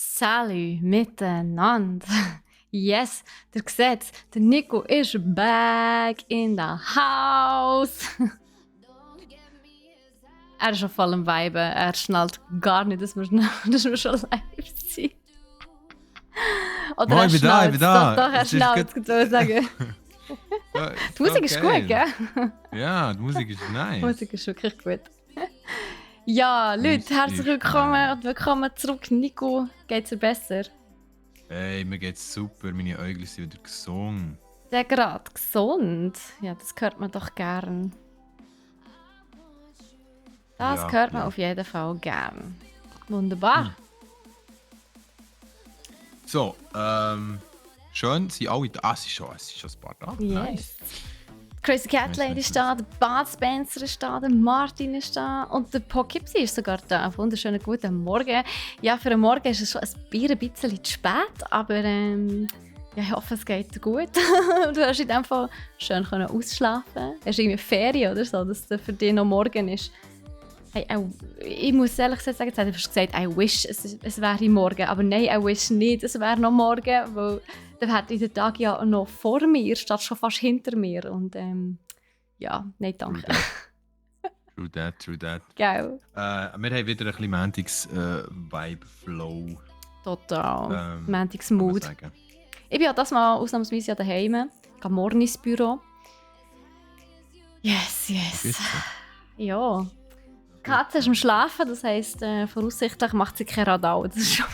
Salut miteinander. Yes, ihr seht, der Nico ist back in the house. Er ist schon voll am Viben. Er schnallt gar nicht, dass wir schon live sind. Oder Moin, er ich bin schnallt. da. Doch, er Es ist schnallt, gut. kann ich sagen. Die Musik ist gut, gell? Ja, die Musik ist Die nice. Musik ist wirklich gut. Ja, Leute, Musik herzlich ist willkommen nice. und willkommen zurück. Nico, geht's dir besser? Hey, mir geht's super. Meine Augen sind wieder gesund. Der gerade gesund. Ja, das hört man doch gern. Das Ja, hört man ja. auf jeden Fall gern. Wunderbar. So, schön, sind alle da. Es ist schon ein paar Tage. Nice. Yes. Crazy Cat Lady ist da, der Bud Spencer ist da, der Martin ist da und der Pokipsi ist sogar da. Wunderschönen guten Morgen. Ja, für den Morgen ist es schon ein bisschen zu spät, aber ja, ich hoffe, es geht dir gut. Du hast in dem Fall schön ausschlafen. Hast du irgendwie Ferien oder so, dass es für dich noch morgen ist? Hey, ich muss ehrlich sagen, jetzt hast du gesagt, I wish es wäre morgen. Aber nein, I wish nicht, es wäre noch morgen, weil dann hätte ich den Tag ja noch vor mir, statt schon fast hinter mir. Und ja, nein, danke. True that. Gell? Wir haben wieder ein bisschen Mantics-Vibe-Flow. Total. kann Mantics man Mood. sagen. Ich bin ja das Mal ausnahmsweise ja daheim. Ich gehe morgen ins Büro. Yes. Geht's so? Ja. Die Katze ist am Schlafen, das heisst, voraussichtlich macht sie kein Radau. Das ist schon...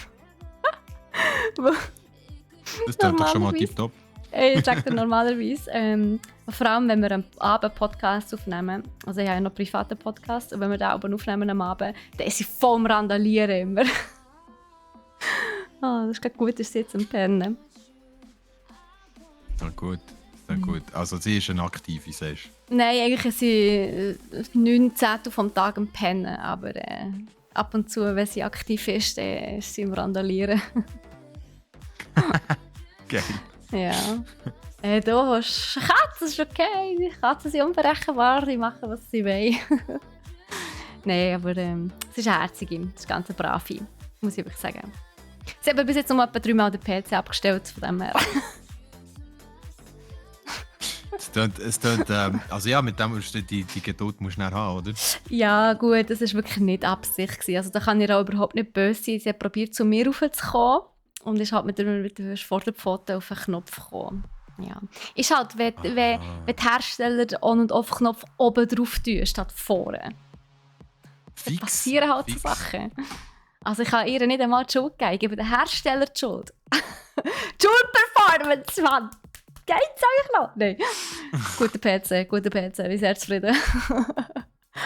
Das tut doch schon mal Normalerweise. tipptopp. Ich sage dir normalerweise, vor allem wenn wir am Abend Podcast aufnehmen, also ich habe ja noch einen privaten Podcast, und wenn wir den Abend aufnehmen am Abend, dann ist sie voll am Randalieren immer. Das ist gerade gut, ist sie jetzt am Pennen. Na gut, na gut. Also sie ist eine aktive, sagst du. Nein, eigentlich ist sie 9 Zehntel vom Tag am Pennen, aber ab und zu, wenn sie aktiv ist, dann ist sie am Randalieren. Geil. Ja. Du hast Katzen, ist okay. Katzen sind unberechenbar, die machen, was sie wollen. Nein, aber sie ist eine Herzige, das ist ganz eine brave, muss ich wirklich sagen. Sie haben bis jetzt noch etwa 3 Mal den PC abgestellt, von dem her. Es tönt, also ja, mit dem musst du die Geduld musst du dann haben, oder? Ja gut, das war wirklich nicht Absicht gewesen. Also da kann ich auch überhaupt nicht böse sein. Sie hat probiert, zu mir raufzukommen und ist halt mit der Vorderpfote auf den Knopf gekommen. Ja. Ist halt, wenn die Hersteller den On- und Off-Knopf oben drauf tun, statt vorne. Fix. Passieren halt so fix. Sachen. Also ich kann ihr nicht einmal die Schuld geben, ich gebe den Hersteller die Schuld. Schuld-Performance, Mann! Geht's eigentlich noch? Nein. Guter PC, wir sind sehr zufrieden.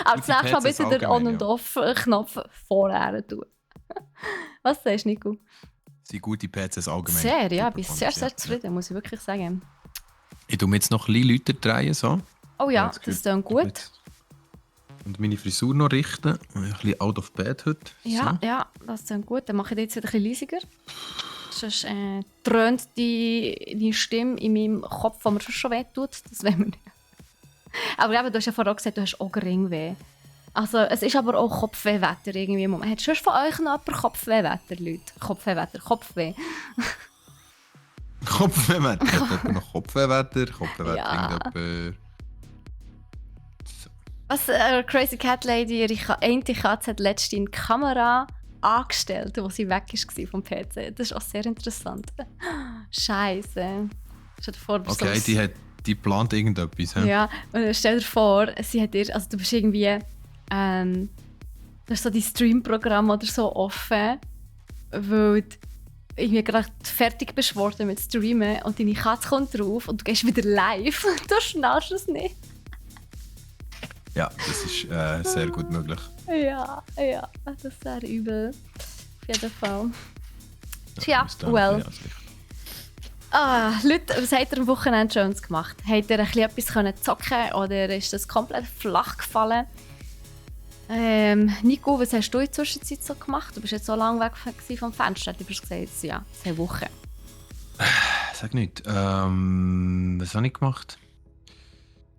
Aber das Gute nächste Mal PCs bitte den On- allgemein, und ja. Off-Knopf vorher tun. Was sagst du, Nico? Sind gute PCs allgemein. Sehr, ja, ich Super bin Performance, sehr ja. zufrieden, muss ich wirklich sagen. Ich tue mir jetzt noch ein bisschen Leute drehen, so. Oh ja, Jetzt das gehört- klingt gut. Und meine Frisur noch richten. Ein bisschen out of bed heute. Ja, So. ja, das klingt gut. Dann mache ich jetzt wieder ein bisschen leisiger. Sonst dröhnt die Stimme in meinem Kopf, die mir schon wehtut. Das wollen wir nicht. Aber eben, du hast ja vorher auch gesagt, du hast Augenringweh. Also, es ist aber auch Kopfwehwetter irgendwie im Moment. Hat schon von euch noch jemand Kopfwehwetter, Leute? Kopfweh. Kopfwehwetter. Hat jemand noch Kopfwehwetter? Kopfwehwetter Ja. irgendjemand... Was, Crazy Cat Lady, eine Katze hat letztens die Kamera angestellt, als sie weg war vom PC. Das ist auch sehr interessant. Scheiße. Stell dir vor, du bist Okay, so die plant irgendetwas. hä? Ja, und stell dir vor, sie hat dir, also du bist irgendwie, du hast so dein Stream-Programm oder so offen, weil du irgendwie gerade fertig bist worden mit Streamen und deine Katze kommt drauf und du gehst wieder live und du schnallst es nicht. Ja, das ist sehr gut möglich. Ja, das wäre übel. Auf jeden Fall. Ja, muss da well. ein bisschen Leute, was habt ihr am Wochenende Schönes gemacht? Habt ihr ein bisschen etwas können zocken oder ist das komplett flach gefallen? Nico, was hast du in der Zwischenzeit so gemacht? Du bist jetzt so lange weg vom Fenster. Du hast gesagt, ja, 2 Wochen. Sag nicht. Was habe ich gemacht?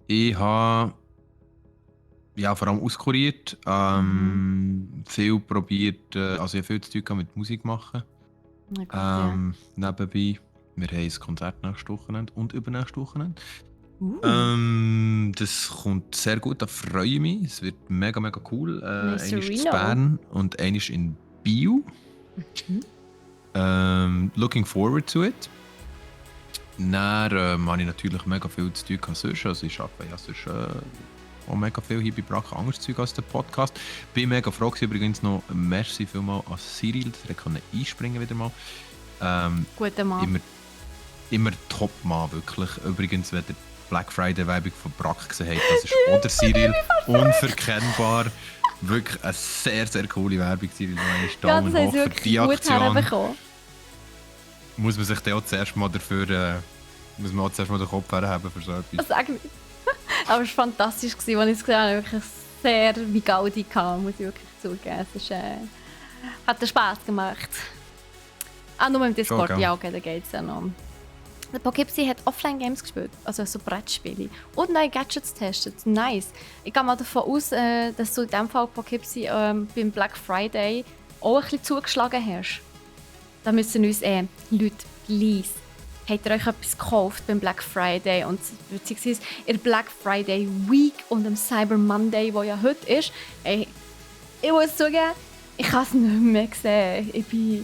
Ich habe ja, vor allem auskuriert. Viel probiert, also ich habe viel zu tun gehabt mit Musik machen. Na gut, Nebenbei, wir haben ein Konzert nächstes Wochenende und übernächstes Wochenende. Das kommt sehr gut, da freue ich mich. Es wird mega, mega cool. Nice Einer ist in Reno. Bern und einer ist in Biel. Looking forward to it. Dann habe ich natürlich mega viel zu tun sonst. Also ich arbeite ja sonst auch mega viel hier bei Brack, anderes Zeug als der Podcast. Bin mega froh gewesen, übrigens noch, merci vielmals an Cyril, dass er einspringen wieder mal. Guter Mann. Immer Top-Mann, wirklich. Übrigens, wenn ihr Black Friday-Werbung von Brack gesehen habt, das ist oder Cyril, unverkennbar. Wirklich eine sehr, sehr coole Werbung, Cyril. Ja, das haben sie wirklich gut herbekommen. Muss man sich dann auch zuerst mal dafür muss man auch zuerst mal den Kopf herhaben für so etwas. Sag nicht. Aber es war fantastisch, als ich es gesehen habe. Wirklich sehr wie Gaudi gehabt, muss ich wirklich zugeben. Es ist, hat Spass gemacht. Nur im Discord, schon, ja, okay, da geht es ja noch. Der Poughkeepsie hat Offline-Games gespielt, also so Brettspiele. Und neue Gadgets getestet. Nice. Ich gehe mal davon aus, dass du in diesem Fall Poughkeepsie beim Black Friday auch ein bisschen zugeschlagen hast. Da müssen uns Leute, please, habt ihr euch etwas gekauft beim Black Friday und beziehungsweise in der Black Friday Week und am Cyber Monday, der ja heute ist. Ich muss zugeben, ich habe es nicht mehr gesehen.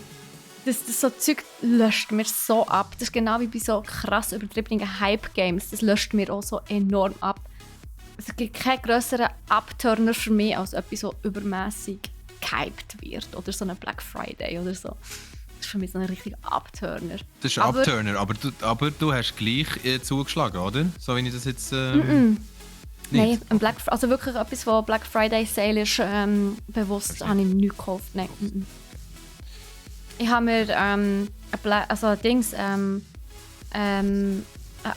Das so Zeug löscht mir so ab. Das ist genau wie bei so krass übertriebenen Hype-Games. Das löscht mir auch so enorm ab. Es gibt keinen grösseren Abturner für mich, als etwas so übermässig gehypt wird. Oder so ein Black Friday oder so. Das ist für mich so ein richtiger Abturner. Das ist ein Abturner, aber du hast gleich zugeschlagen, oder? So wie ich das jetzt... Nein, also wirklich etwas, was Black Friday Sale ist, bewusst habe ich nicht gekauft. Nein. Ich habe mir ein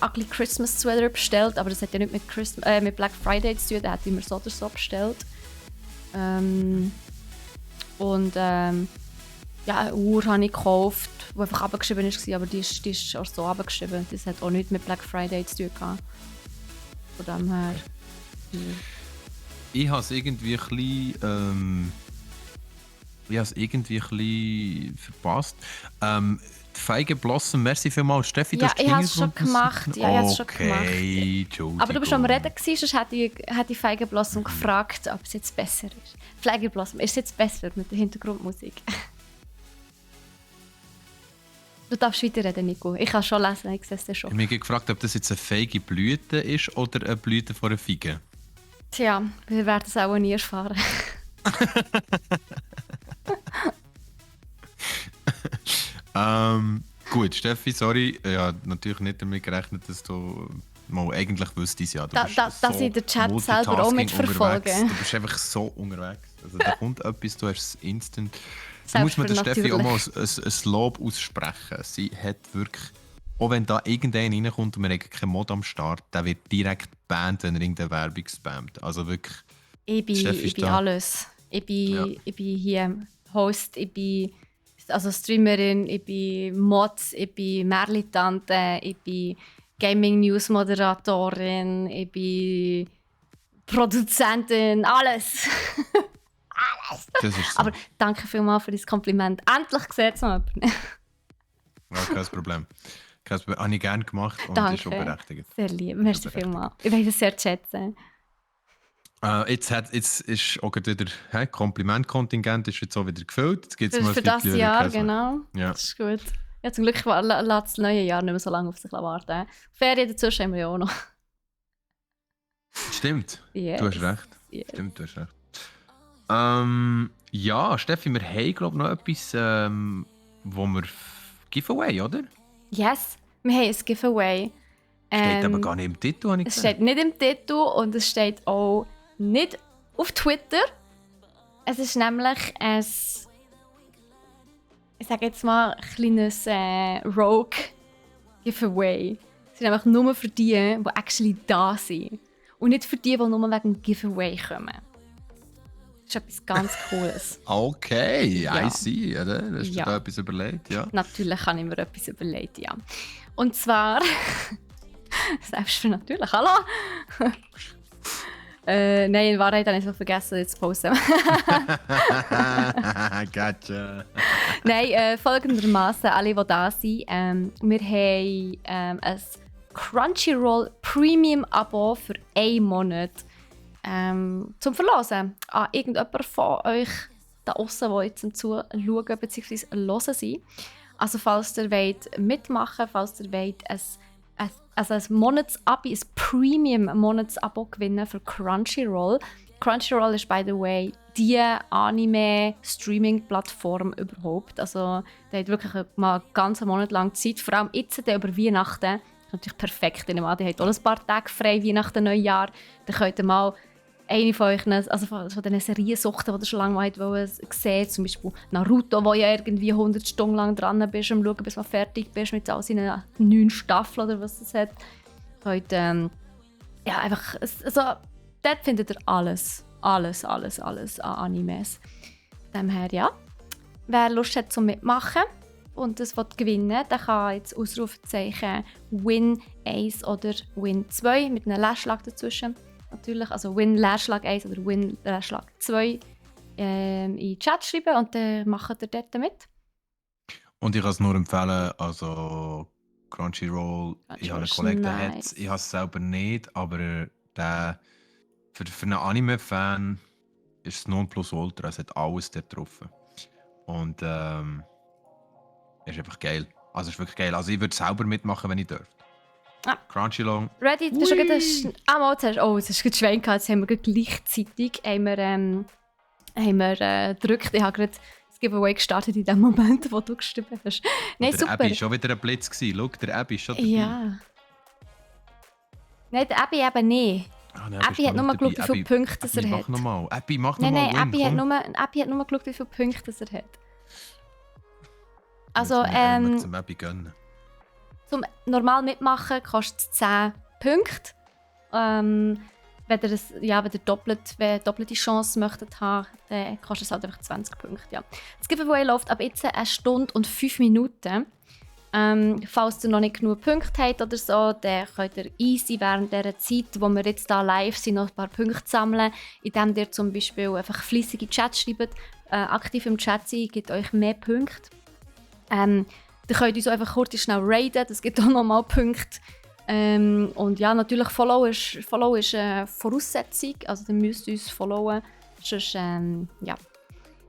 Ugly Christmas Sweater bestellt, aber das hat ja nicht mit Black Friday zu tun, den hätte ich mir so oder so bestellt. Eine Uhr habe ich gekauft, die einfach abgeschrieben war, aber die ist auch so abgeschrieben. Das hat auch nichts mit Black Friday zu tun gehabt. Von dem her. Ich habe es irgendwie ein bisschen verpasst. Die Feige Blossom, merci vielmals. Steffi, du ja, hast ich habe es schon gemacht. Okay, aber du bist am Reden gewesen, sonst hätte ich Feige Blossom gefragt, ob es jetzt besser ist. Feige Blossom, ist es jetzt besser mit der Hintergrundmusik? Du darfst weiterreden, Nico. Ich kann schon lesen, ich sehe es schon. Ich habe mich gefragt, ob das jetzt eine feige Blüte ist oder eine Blüte von einer Feige. Tja, wir werden es auch nie erfahren. Gut, Steffi, sorry. Ich habe natürlich nicht damit gerechnet, dass du mal eigentlich wüsstest, ja, dass ich den Chat selber auch mitverfolge. Du bist einfach so unterwegs. Also da kommt etwas, du hast es instant. Da muss man der Steffi auch mal ein Lob aussprechen. Sie hat wirklich, auch wenn da irgendeiner reinkommt und wir haben keinen Mod am Start, der wird direkt gebannt, wenn er irgendeine Werbung spammt. Also wirklich. Ich bin alles. Ich bin hier Host, ich bin Streamerin, ich bin Mod, ich bin Merli-Tante, ich bin Gaming-News-Moderatorin, ich bin Produzentin, alles. Alles. Das ist so. Aber danke vielmals für dein Kompliment. Endlich sieht es mal jemand. Ja, kein Problem. Habe ich gerne gemacht und danke. Ist auch berechtigt. Sehr lieb, merci vielmals. Ich weiß es sehr zu schätzen. Jetzt ist auch wieder Komplimentkontingent ist jetzt auch wieder gefüllt. Jetzt gibt's mal für das Jahr, genau. Ja. Das ist gut. Ja, zum Glück lässt das neue Jahr nicht mehr so lange auf sich warten. Ferien dazwischen haben wir ja auch noch. Stimmt, yes. Du hast recht. Yes. Stimmt, du hast recht. Ja, Steffi, wir haben glaube noch etwas, wo wir Giveaway, oder? Yes, wir haben ein Giveaway. Steht aber gar nicht im Titel, habe ich gesehen. Es steht nicht im Titel und es steht auch nicht auf Twitter. Es ist nämlich ein, ich sage jetzt mal, ein kleines Rogue-Giveaway. Es ist nämlich nur für die actually da sind. Und nicht für die nur wegen dem Giveaway kommen. Das ist etwas ganz Cooles. Okay, ja. I see. Oder? Hast du da etwas überlegt? Ja. Natürlich habe ich mir etwas überlegt, ja. Und zwar... Selbst für natürlich, hallo? Nein, in Wahrheit habe ich es vergessen, jetzt zu posten. Gotcha. Nein, folgendermaßen, alle, die da sind, wir haben ein Crunchyroll Premium-Abo für 1 Monat zum Verlosen an irgendjemand von euch da draussen, die jetzt am Zuschauen bzw. hören sind. Also falls ihr wollt mitmachen, falls ihr wollt ein Monatsabo, ein Premium-Monatsabo gewinnen für Crunchyroll. Crunchyroll ist, by the way, die Anime-Streaming-Plattform überhaupt. Also, der hat wirklich mal einen ganzen Monat lang Zeit, vor allem jetzt über Weihnachten. Das ist natürlich perfekt. Die hat auch ein paar Tage frei, Weihnachten, Neujahr. Dann könnt ihr mal eine von euch, also von diesen Seriensuchten, die ihr schon lange mal sehen, zum Beispiel Naruto, wo ja irgendwie 100 Stunden lang dran bist, am Schauen, bis du fertig bist mit all seinen 9 Staffeln oder was es hat. Könnt, ja, einfach, also, dort findet ihr alles an Animes. Von dem her, ja. Wer Lust hat zum Mitmachen und das gewinnen, der kann jetzt Ausrufezeichen Win 1 oder Win 2 mit einem Leerschlag dazwischen. Natürlich, also Win Leerschlag 1 oder Win Leerschlag 2 in den Chat schreiben und dann macht ihr dort mit. Und ich kann es nur empfehlen, also Crunchyroll, ich habe einen Kollegen, der hat es, ich habe es selber nicht, aber der, für einen Anime-Fan ist es Nonplusultra, es hat alles dort drauf. Und ist einfach geil. Also es ist wirklich geil. Also ich würde selber mitmachen, wenn ich dürfte. Ah. Crunchyroll. Ready? Du hast schon gerade es ist gerade Schwein gehabt. Jetzt haben wir gleichzeitig gedrückt. Ich habe gerade das Giveaway gestartet in dem Moment, wo du geschrieben hast. Nein, der super. Abby war schon wieder ein Blitz. Schau, der Abby ist schon dabei. Ja. Nein, der Abby eben nicht. Abby hat nur geschaut, wie viele Punkte er hat. Abby, mach nochmal. Nein, Abby hat nur geschaut, wie viele Punkte er hat. Also, zum Abby gönnen. Zum normal mitmachen kostet es 10 Punkte. Wenn ihr doppelte Chance möchtet haben, dann kostet es halt einfach 20 Punkte. Ja. Das Giveaway läuft ab jetzt 1 Stunde und 5 Minuten. Falls ihr noch nicht genug Punkte habt oder so, dann könnt ihr easy während dieser Zeit, wo wir jetzt hier live sind, noch ein paar Punkte sammeln, indem ihr zum Beispiel einfach fleissige Chat schreibt. Aktiv im Chat sein gibt euch mehr Punkte. Ihr könnt uns einfach kurz schnell raiden, das gibt auch nochmal Punkte. Und ja, natürlich Follow ist eine Voraussetzung, also ihr müsst uns followen, sonst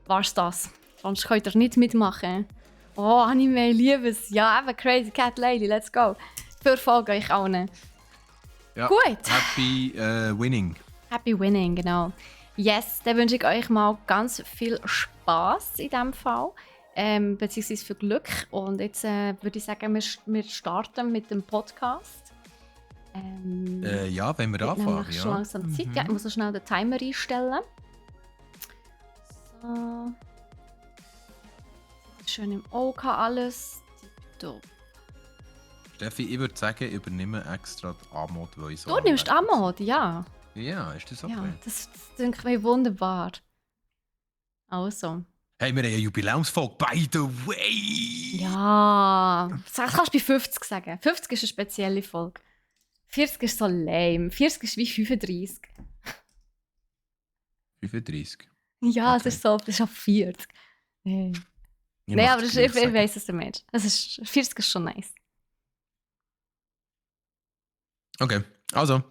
war's das. Sonst könnt ihr nicht mitmachen. Oh, Anime, ich liebe es. Ja, eben Crazy Cat Lady, let's go. Für Folge euch allen. Ja, gut. Happy winning. Happy winning, genau. Yes, dann wünsche ich euch mal ganz viel Spass in diesem Fall. Beziehungsweise für Glück. Und jetzt würde ich sagen, wir starten mit dem Podcast. Ja, wenn wir anfangen. Schon langsam Zeit. Ja, ich muss noch schnell den Timer einstellen. So. Schön im Auge alles. Steffi, ich würde sagen, ich übernehme extra die Amod, weil ich so. Du nimmst Amod, ja. Ja, ist das okay? Ja, das denke ich wunderbar. Also. Hey, wir haben eine Jubiläumsfolge, by the way! Ja, das kannst du bei 50 sagen. 50 ist eine spezielle Folge. 40 ist so lame. 40 ist wie 35. 35? Ja, okay. Das ist auf 40. Nein, aber ich weiss es nicht. 40 ist schon nice. Okay, also.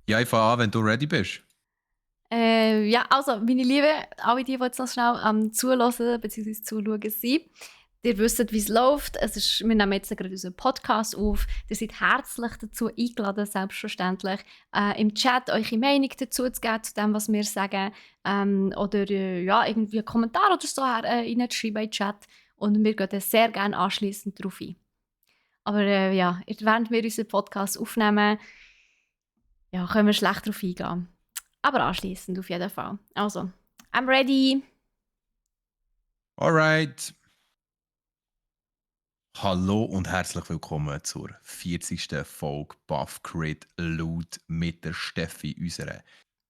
Ja, ich fange an, wenn du ready bist. Ja, also, meine Lieben, alle die jetzt noch schnell am Zuhören bzw. Zuschauen sind, ihr wisst, wie es läuft. Wir nehmen jetzt gerade unseren Podcast auf. Ihr seid herzlich dazu eingeladen, selbstverständlich, im Chat eure Meinung dazu zu geben, zu dem, was wir sagen. Oder ja, irgendwie einen Kommentar oder so reinzuschreiben in den Chat. Und wir gehen dann sehr gerne anschliessend darauf ein. Aber ja, während wir unseren Podcast aufnehmen, ja, können wir schlecht darauf eingehen. Aber anschliessend auf jeden Fall. Also, I'm ready. Alright. Hallo und herzlich willkommen zur 40. Folge Buff Crit Loot mit der Steffi, unserer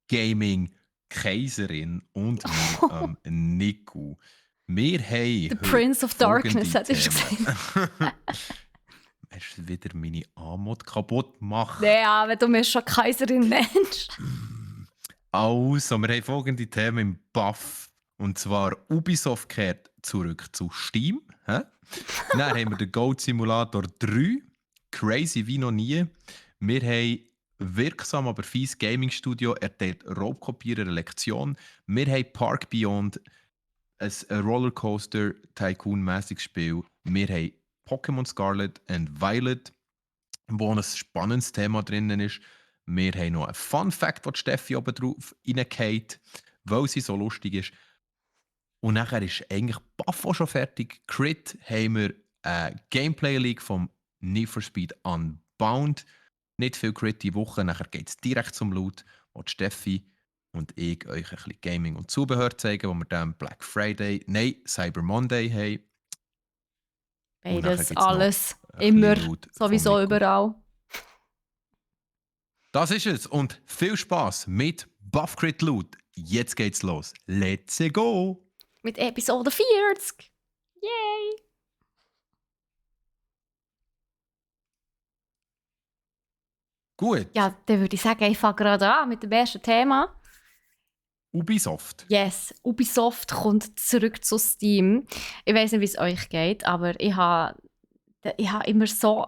Gaming-Kaiserin und mir, Nico. Wir haben The Prince of Darkness, hättest du gesagt. Hast du wieder meine Amod kaputt gemacht? Ja, wenn du mir schon Kaiserin nennst. Also, wir haben folgende Themen im Buff Und zwar Ubisoft kehrt zurück zu Steam. Hä? Dann haben wir den Goat Simulator 3. Crazy wie noch nie. Wir haben wirksam, aber fies Gaming Studio erteilt Raubkopierer eine Lektion. Wir haben Park Beyond, ein Rollercoaster Tycoon-mäßiges Spiel. Wir haben Pokémon Scarlet and Violet, wo ein spannendes Thema drin ist. Wir haben noch einen Fun Fact, wo die Steffi oben drauf reingeht, weil sie so lustig ist. Und nachher ist eigentlich Buff auch schon fertig. Crit haben wir eine Gameplay-League vom Need for Speed Unbound. Nicht viel Crit die Woche, nachher geht es direkt zum Loot, wo die Steffi und ich euch ein bisschen Gaming und Zubehör zeigen, wo wir dann Black Friday, nein, Cyber Monday haben. Beides, alles, immer, sowieso überall. Das ist es und viel Spaß mit Buff Crit Loot. Jetzt geht's los. Let's go! Mit Episode 40. Yay! Gut. Ja, dann würde ich sagen, ich fange gerade an mit dem ersten Thema. Ubisoft. Yes, Ubisoft kommt zurück zu Steam. Ich weiß nicht, wie es euch geht, aber ich habe immer so...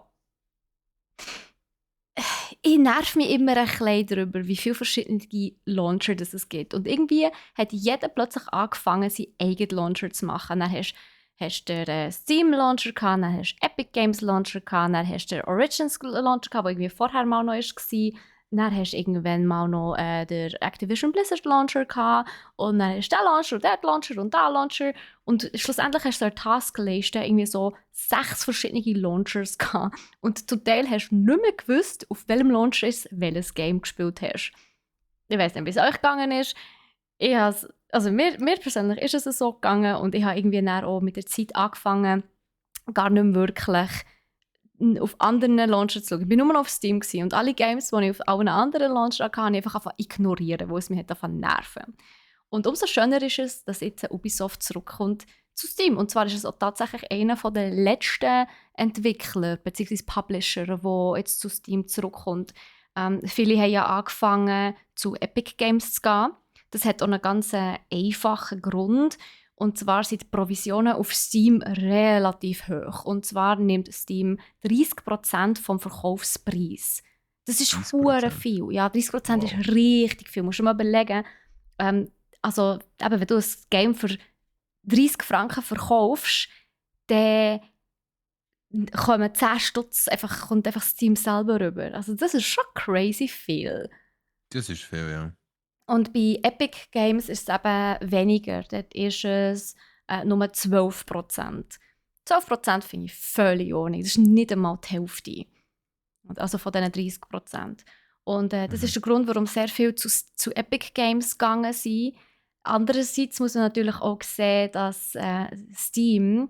Ich nerv mich immer ein bisschen darüber, wie viele verschiedene Launcher es gibt. Und irgendwie hat jeder plötzlich angefangen, seinen eigenen Launcher zu machen. Dann hast du den Steam Launcher gehabt, dann hast du Epic Games Launcher gehabt, dann hast du den Origins Launcher gehabt, der irgendwie vorher mal noch war. Dann hast du irgendwann mal noch den Activision Blizzard Launcher gehabt. Und dann hast du den Launcher und den Launcher und den Launcher. Und schlussendlich hast du eine Taskliste irgendwie so 6 verschiedene Launchers gehabt. Und zum Teil hast du nicht mehr gewusst, auf welchem Launcher du welches Game gespielt hast. Ich weiss nicht, wie es euch gegangen ist. Mir persönlich ist es so gegangen und ich habe irgendwie dann auch mit der Zeit angefangen, gar nicht mehr wirklich auf anderen Launchern zu schauen. Ich war nur noch auf Steam und alle Games, die ich auf allen anderen Launchern hatte, habe ich einfach ignorieren, weil es mich nerven. Und umso schöner ist es, dass jetzt Ubisoft zurückkommt zu Steam. Und zwar ist es auch tatsächlich einer der letzten Entwickler bzw. Publisher, der jetzt zu Steam zurückkommt. Viele haben ja angefangen, zu Epic Games zu gehen. Das hat auch einen ganz einfachen Grund. Und zwar sind die Provisionen auf Steam relativ hoch. Und zwar nimmt Steam 30% vom Verkaufspreis. Das ist verdammt viel. Ja, 30% ist richtig viel. Du musst dir mal überlegen, wenn du ein Game für 30 Franken verkaufst, dann kommen 10 Stutz kommt einfach Steam selber rüber. Also das ist schon crazy viel. Das ist viel, ja. Und bei Epic Games ist es eben weniger. Dort ist es nur 12%. 12% finde ich völlig ohne. Das ist nicht einmal die Hälfte. Also von diesen 30%. Und das ist der Grund, warum sehr viel zu Epic Games gegangen sind. Andererseits muss man natürlich auch sehen, dass Steam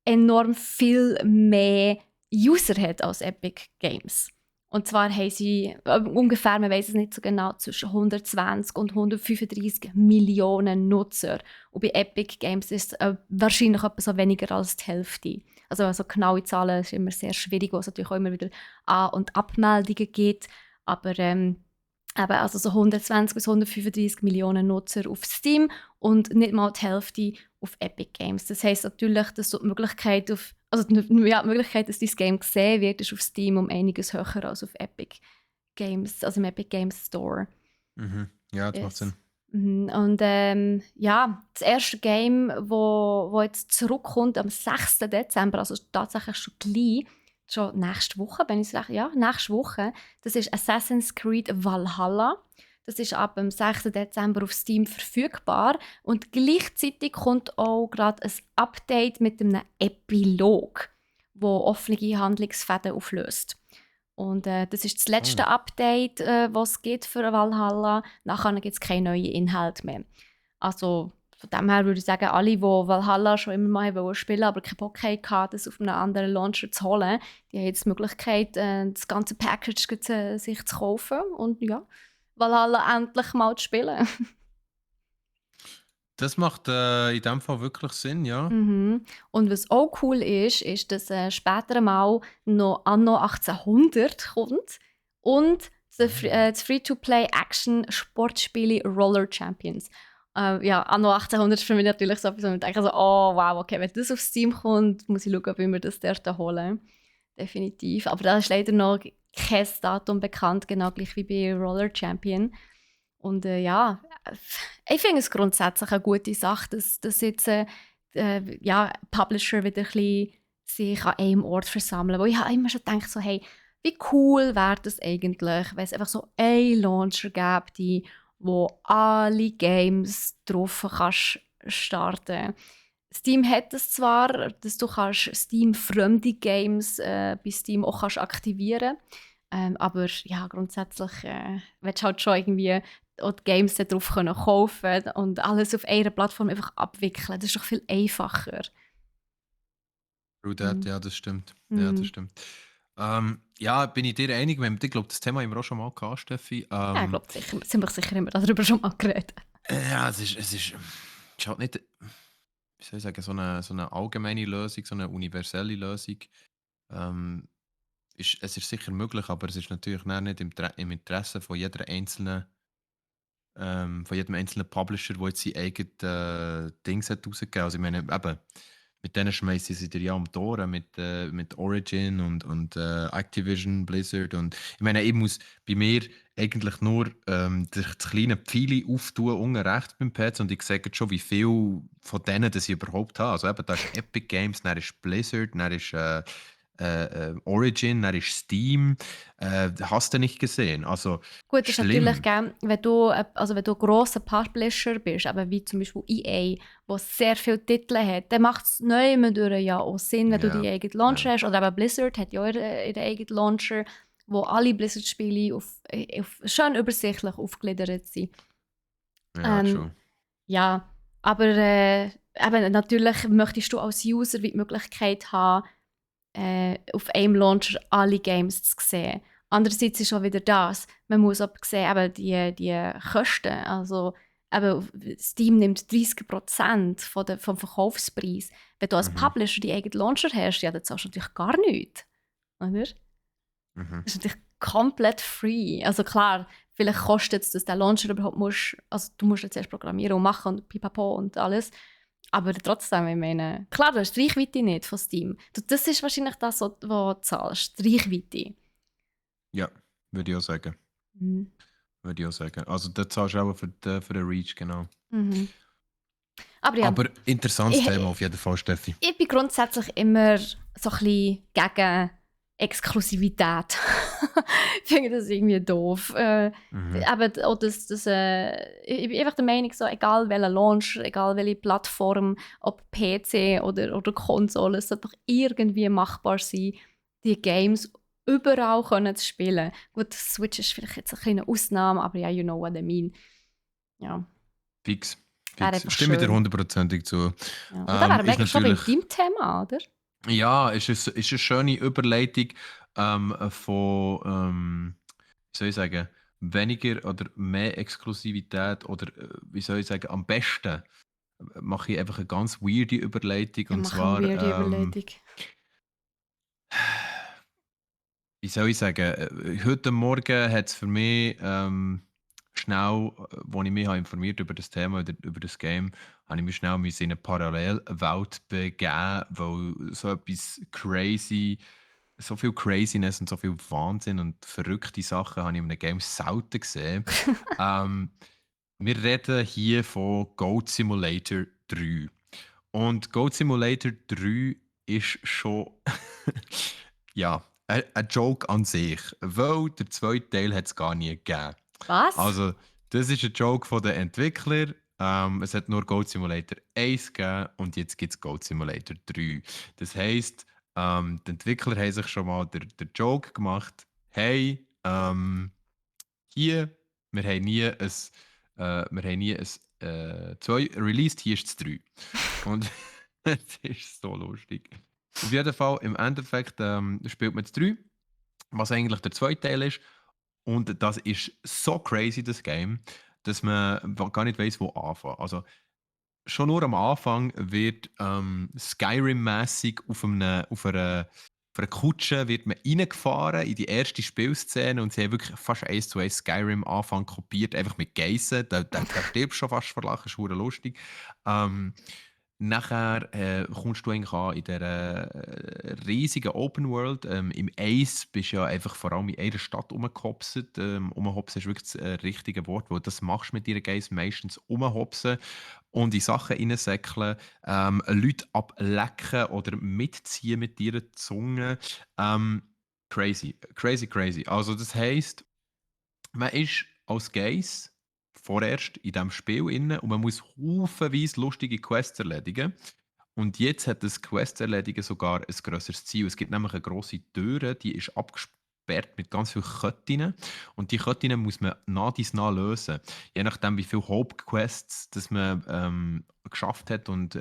enorm viel mehr User hat als Epic Games. Und zwar haben sie ungefähr, man weiß es nicht so genau, zwischen 120 und 135 Millionen Nutzer. Und bei Epic Games ist es wahrscheinlich etwas so weniger als die Hälfte. Also genaue Zahlen ist immer sehr schwierig, weil es natürlich auch immer wieder An- und Abmeldungen gibt. Aber also so 120 bis 135 Millionen Nutzer auf Steam und nicht mal die Hälfte auf Epic Games. Das heisst natürlich, dass die Möglichkeit, dass dein Game gesehen wird, ist auf Steam um einiges höher als auf Epic Games, also im Epic Games Store. Mhm. Ja, das macht Sinn. Und das erste Game, wo jetzt zurückkommt am 6. Dezember, also tatsächlich schon gleich, schon nächste Woche, wenn ich es recht... Ja, nächste Woche. Das ist Assassin's Creed Valhalla. Das ist ab dem 6. Dezember auf Steam verfügbar. Und gleichzeitig kommt auch gerade ein Update mit einem Epilog, das offene Handlungsfäden auflöst. Und das ist das letzte Update, das es gibt für Valhalla. Nachher gibt es keine neuen Inhalte mehr. Also von dem her würde ich sagen, alle, die Valhalla schon immer mal spielen wollten, aber keinen Bock hatten, das auf einem anderen Launcher zu holen, die haben jetzt die Möglichkeit, das ganze Package sich zu kaufen und ja, Valhalla endlich mal zu spielen. Das macht in dem Fall wirklich Sinn, ja. Mhm. Und was auch cool ist, ist, dass später mal noch Anno 1800 kommt und das Free-to-Play-Action-Sportspiele Roller Champions. Ja, Anno 1800 ist für mich natürlich so etwas, wo ich denke, so, oh wow, okay, wenn das auf Steam kommt, muss ich schauen, ob ich mir das dort holen. Definitiv. Aber da ist leider noch kein Datum bekannt, genau gleich wie bei Roller Champion. Und ja, ich finde es grundsätzlich eine gute Sache, dass jetzt ja, Publisher wieder ein bisschen sich an einem Ort versammeln. Weil ich habe immer schon gedacht, so, hey, wie cool wäre das eigentlich, wenn es einfach so einen Launcher gäbe, wo alle Games drauf kannst starten. Steam hat es zwar, dass du kannst Steam fremde Games bei Steam auch kannst aktivieren, aber ja, grundsätzlich willst du halt schon irgendwie auch die Games darauf können kaufen und alles auf einer Plattform einfach abwickeln. Das ist doch viel einfacher. True that, Mhm. ja, das stimmt. Ja, das Mhm. stimmt. Ja, bin ich dir einig. Ich glaube, das Thema haben wir auch schon mal gehabt, Steffi. Ja, ich glaube, ziemlich sicher haben wir darüber schon mal geredet. Ja, es ist halt nicht, wie soll ich sagen, so eine allgemeine Lösung, so eine universelle Lösung. Ähm, es ist sicher möglich, aber es ist natürlich dann nicht im Interesse von jedem einzelnen Publisher, der jetzt sein eigenes Dings hat rausgegeben. Also ich meine, eben, mit denen schmeißen sie dir ja um die Ohren, mit Origin und Activision, Blizzard. Und ich meine, ich muss bei mir eigentlich nur das kleine Pfeili auftun, unten rechts beim PC, und ich sehe schon, wie viel von denen das ich überhaupt habe. Also eben, da ist Epic Games, dann ist Blizzard, dann ist Origin, dann ist Steam. Hast du nicht gesehen? Also Gut, das ist natürlich, schlimm. gell, wenn du ein grosser Publisher bist, aber wie zum Beispiel EA, wo sehr viele Titel hat, dann macht es neu durch ja auch Sinn, wenn du die Ja, eigenen ja, Launcher hast. Oder eben Blizzard hat ja auch ihren eigenen Launcher, wo alle Blizzard-Spiele schön übersichtlich aufgegliedert sind. ja, Ähm, true. ja, aber eben, natürlich möchtest du als User wie die Möglichkeit haben, auf einem Launcher alle Games zu sehen. Andererseits ist auch wieder das, man muss aber sehen, eben die Kosten, also eben, Steam nimmt 30% vom Verkaufspreis. Wenn du als Mhm, Publisher die eigenen Launcher hast, ja, dann zahlst du natürlich gar nichts. Oder? mhm. Das ist natürlich komplett free. Also klar, vielleicht kostet es, dass der Launcher überhaupt musst, also du musst jetzt erst programmieren und machen und pipapo und alles. Aber trotzdem, ich meine, klar, du hast die Reichweite nicht von Steam. Das ist wahrscheinlich das, was du zahlst, die Reichweite. Ja, würde ich auch sagen. Mhm. Würde ich auch sagen. Also da zahlst du auch für den Reach, genau. Mhm. Aber ja, Aber interessantes Thema ich, auf jeden Fall, Steffi. ich bin grundsätzlich immer so ein bisschen gegen Exklusivität. Ich finde das irgendwie doof. Mhm. Aber auch ich bin einfach der Meinung, so, egal welcher Launch, egal welche Plattform, ob PC oder Konsole, es sollte doch irgendwie machbar sein, die Games überall können zu spielen. Gut, Switch ist vielleicht jetzt eine kleine Ausnahme, aber ja, you know what I mean. Ja, Fix. wäre Fix. einfach Stimme dir schön. hundertprozentig zu. Ja. Und da wären wir Ist eigentlich schon beim natürlich, Team-Thema, oder? ja, ist eine schöne Überleitung von, wie soll ich sagen, weniger oder mehr Exklusivität oder, wie soll ich sagen, am besten mache ich einfach eine ganz weirde Überleitung, Ja, und machen eine zwar, weirde Überleitung. wie soll ich sagen, heute Morgen hat es für mich schnell, als ich mich habe informiert über das Thema, über das Game, habe ich mich schnell in eine Parallelwelt begeben, weil so viel Craziness und so viel Wahnsinn und verrückte Sachen habe ich in einem Game selten gesehen. ähm, Wir reden hier von Goat Simulator 3. Und Goat Simulator 3 ist schon ja, ein Joke an sich, weil der zweite Teil hat es gar nie gegeben. Was? Also, das ist ein Joke von den Entwicklern. Es hat nur Goat Simulator 1 gegeben und jetzt gibt es Goat Simulator 3. Das heisst, die Entwickler haben sich schon mal den Joke gemacht: hey, hier, wir haben nie ein 2 released, hier ist das 3. Und das ist so lustig. Auf jeden Fall, im Endeffekt spielt man das 3, was eigentlich der zweite Teil ist. Und das ist so crazy, das Game, dass man gar nicht weiß, wo anfangen. Also, schon nur am Anfang wird Skyrim-mässig auf einer Von der Kutsche wird man reingefahren in die erste Spielszene und sie haben wirklich fast 1 zu 1 Skyrim-Anfang kopiert, einfach mit Geissen. Da stirbst du schon fast vor Lachen, ist verdammt lustig. Ähm, Nachher kommst du eigentlich an in dieser riesigen Open World. Im Ace bist du ja einfach vor allem in einer Stadt rumgehopset. Rumhopsen ist wirklich das richtige Wort, weil das machst du mit deinen Games meistens rumhopsen und in Sachen reinsäckeln, Leute ablecken oder mitziehen mit ihrer Zunge. Ähm, crazy, crazy, crazy. Also das heisst, man ist als Geis vorerst in diesem Spiel inne und man muss haufenweise lustige Quests erledigen. Und jetzt hat das Quest-Erledigen sogar ein grösseres Ziel. Es gibt nämlich eine grosse Tür, die ist abgesperrt mit ganz vielen Ketten. Und die Ketten muss man nach dies nach lösen. Je nachdem, wie viele Hauptquests das man geschafft hat und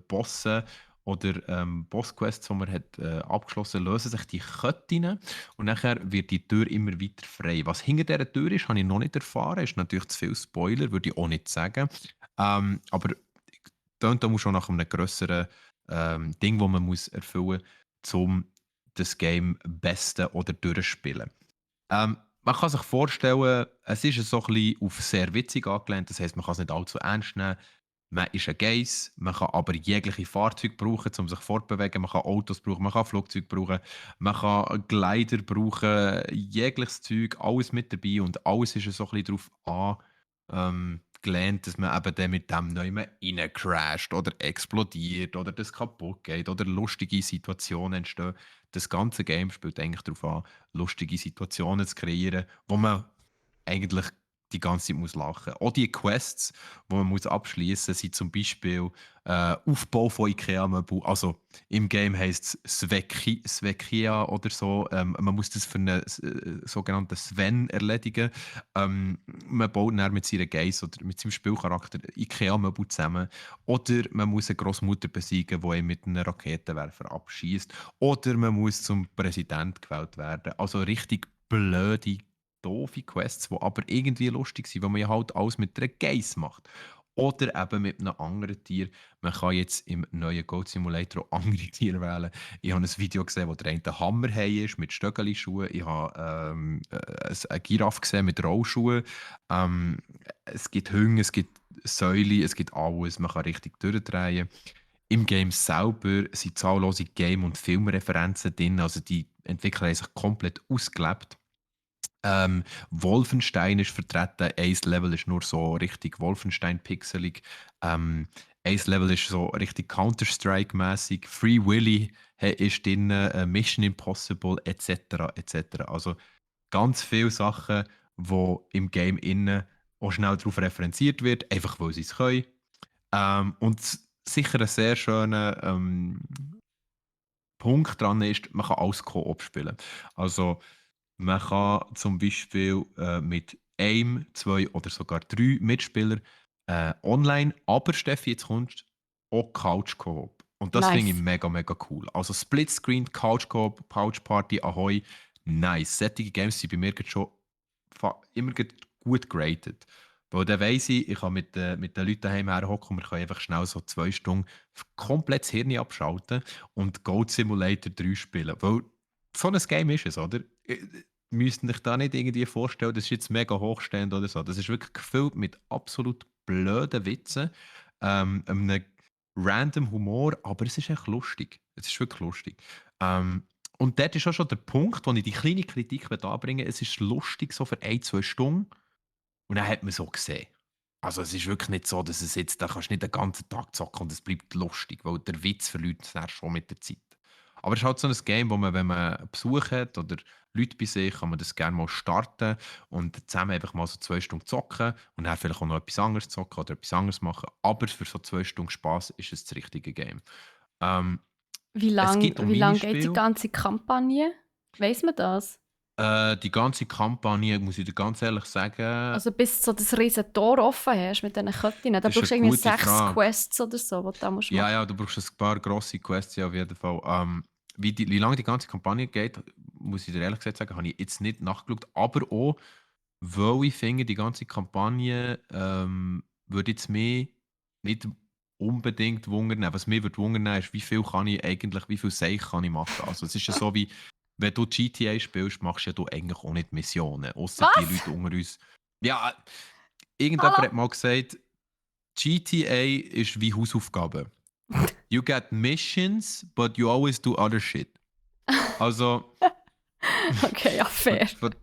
Bosse oder Bossquests, die man hat, abgeschlossen lösen sich die Ketten und nachher wird die Tür immer weiter frei. Was hinter dieser Tür ist, habe ich noch nicht erfahren. Ist natürlich zu viel Spoiler, würde ich auch nicht sagen. Aber da muss schon nach einem grösseren Ding, das man muss erfüllen muss, um das Game besten oder durchspielen. Man kann sich vorstellen, es ist so ein bisschen auf sehr witzig angelehnt. Das heisst, man kann es nicht allzu ernst nehmen. Man ist ein Geiss, man kann aber jegliche Fahrzeuge brauchen, um sich fortzubewegen. Man kann Autos brauchen, man kann Flugzeuge brauchen, man kann Gleiter brauchen, jegliches Zeug, alles mit dabei und alles ist so ein bisschen darauf angelehnt, dass man eben dann mit dem neu reincrasht oder explodiert oder das kaputt geht oder lustige Situationen entstehen. Das ganze Game spielt eigentlich darauf an, lustige Situationen zu kreieren, wo man eigentlich die ganze Zeit muss lachen. Auch die Quests, die man muss abschließen, sind zum Beispiel Aufbau von IKEA-Möbeln. Also im Game heisst es Svekia oder so. Man muss das für einen sogenannten Sven erledigen. Man baut dann mit seiner Geist oder mit seinem Spielcharakter IKEA-Möbel zusammen. Oder man muss eine Großmutter besiegen, die ihn mit einem Raketenwerfer abschießt. Oder man muss zum Präsident gewählt werden. Also richtig blöde doofe Quests, die aber irgendwie lustig sind, weil man ja halt alles mit einer Geiss macht. Oder eben mit einem anderen Tier. Man kann jetzt im neuen Goat Simulator auch andere Tiere wählen. Ich habe ein Video gesehen, wo der eine Hammerhai ist mit Stöckeli-Schuhen. Ich habe eine Giraffe gesehen mit Rollschuhen. Es gibt Hunde, es gibt Säule, es gibt alles. Man kann richtig durchdrehen. Im Game selber sind zahllose Game- und Filmreferenzen drin. Also die Entwickler haben sich komplett ausgelebt. Wolfenstein ist vertreten. Ein Level ist nur so richtig Wolfenstein-pixelig. Ein Level ist so richtig Counter-Strike-mäßig. Free Willy ist drin, Mission Impossible etc. etc. Also ganz viele Sachen, wo im Game innen auch schnell darauf referenziert wird, einfach weil sie es können. Und sicher ein sehr schöner Punkt dran ist, man kann alles Koop spielen. Also man kann zum Beispiel mit einem, zwei oder sogar drei Mitspielern online, aber Steffi, jetzt kommst auch Couch Coop. Und das finde ich Nice. mega, mega cool. Also Splitscreen, Couch Coop, Couch Party, Ahoi, nice. Solche Games sind bei mir gerade schon immer gerade gut geratet. Weil dann weiss ich kann mit den Leuten daheim herhocken und wir können einfach schnell so 2 Stunden komplett das Hirn abschalten und Goat Simulator 3 spielen. Weil so ein Game ist es, oder? Müssten sich da nicht irgendwie vorstellen, das ist jetzt mega hochstehend oder so. Das ist wirklich gefüllt mit absolut blöden Witzen, einem random Humor, aber es ist echt lustig. Es ist wirklich lustig. Und dort ist auch schon der Punkt, wo ich die kleine Kritik anbringen will. Es ist lustig so für 1, 2 Stunden und dann hat man so gesehen. Also es ist wirklich nicht so, dass es jetzt, da kannst du nicht den ganzen Tag zocken und es bleibt lustig, weil der Witz verliert es dann schon mit der Zeit. Aber es ist halt so ein Game, wo man, wenn man Besuch hat oder Leute bei sich, kann man das gerne mal starten und zusammen einfach mal so 2 Stunden zocken und dann vielleicht auch noch etwas anderes zocken oder etwas anderes machen. Aber für so 2 Stunden Spaß ist es das richtige Game. Ähm, es gibt auch Wie lang geht die Minispiele. ganze Kampagne? Weiß man das? Die ganze Kampagne, muss ich dir ganz ehrlich sagen, Also bis du so das riesen Tor offen hast mit diesen Ketten. Da das ist brauchst eine du irgendwie gute 6 Frage. Quests oder so, die du da musst Ja, machen. ja, du brauchst ein paar grosse Quests ja, auf jeden Fall. Wie lange die ganze Kampagne geht, muss ich dir ehrlich gesagt sagen, habe ich jetzt nicht nachgeschaut. Aber auch, weil ich finde, die ganze Kampagne würde jetzt mehr nicht unbedingt wundern. Was mich würde wundern ist, wie viel Seich kann ich machen. Also es ist ja so wie, wenn du GTA spielst, machst ja du eigentlich auch nicht Missionen. Außer die Was? Leute unter uns. Ja, irgendjemand Hallo? hat mal gesagt, GTA ist wie Hausaufgaben. You get missions, but you always do other shit. Also, Okay, ja, von, fair. von,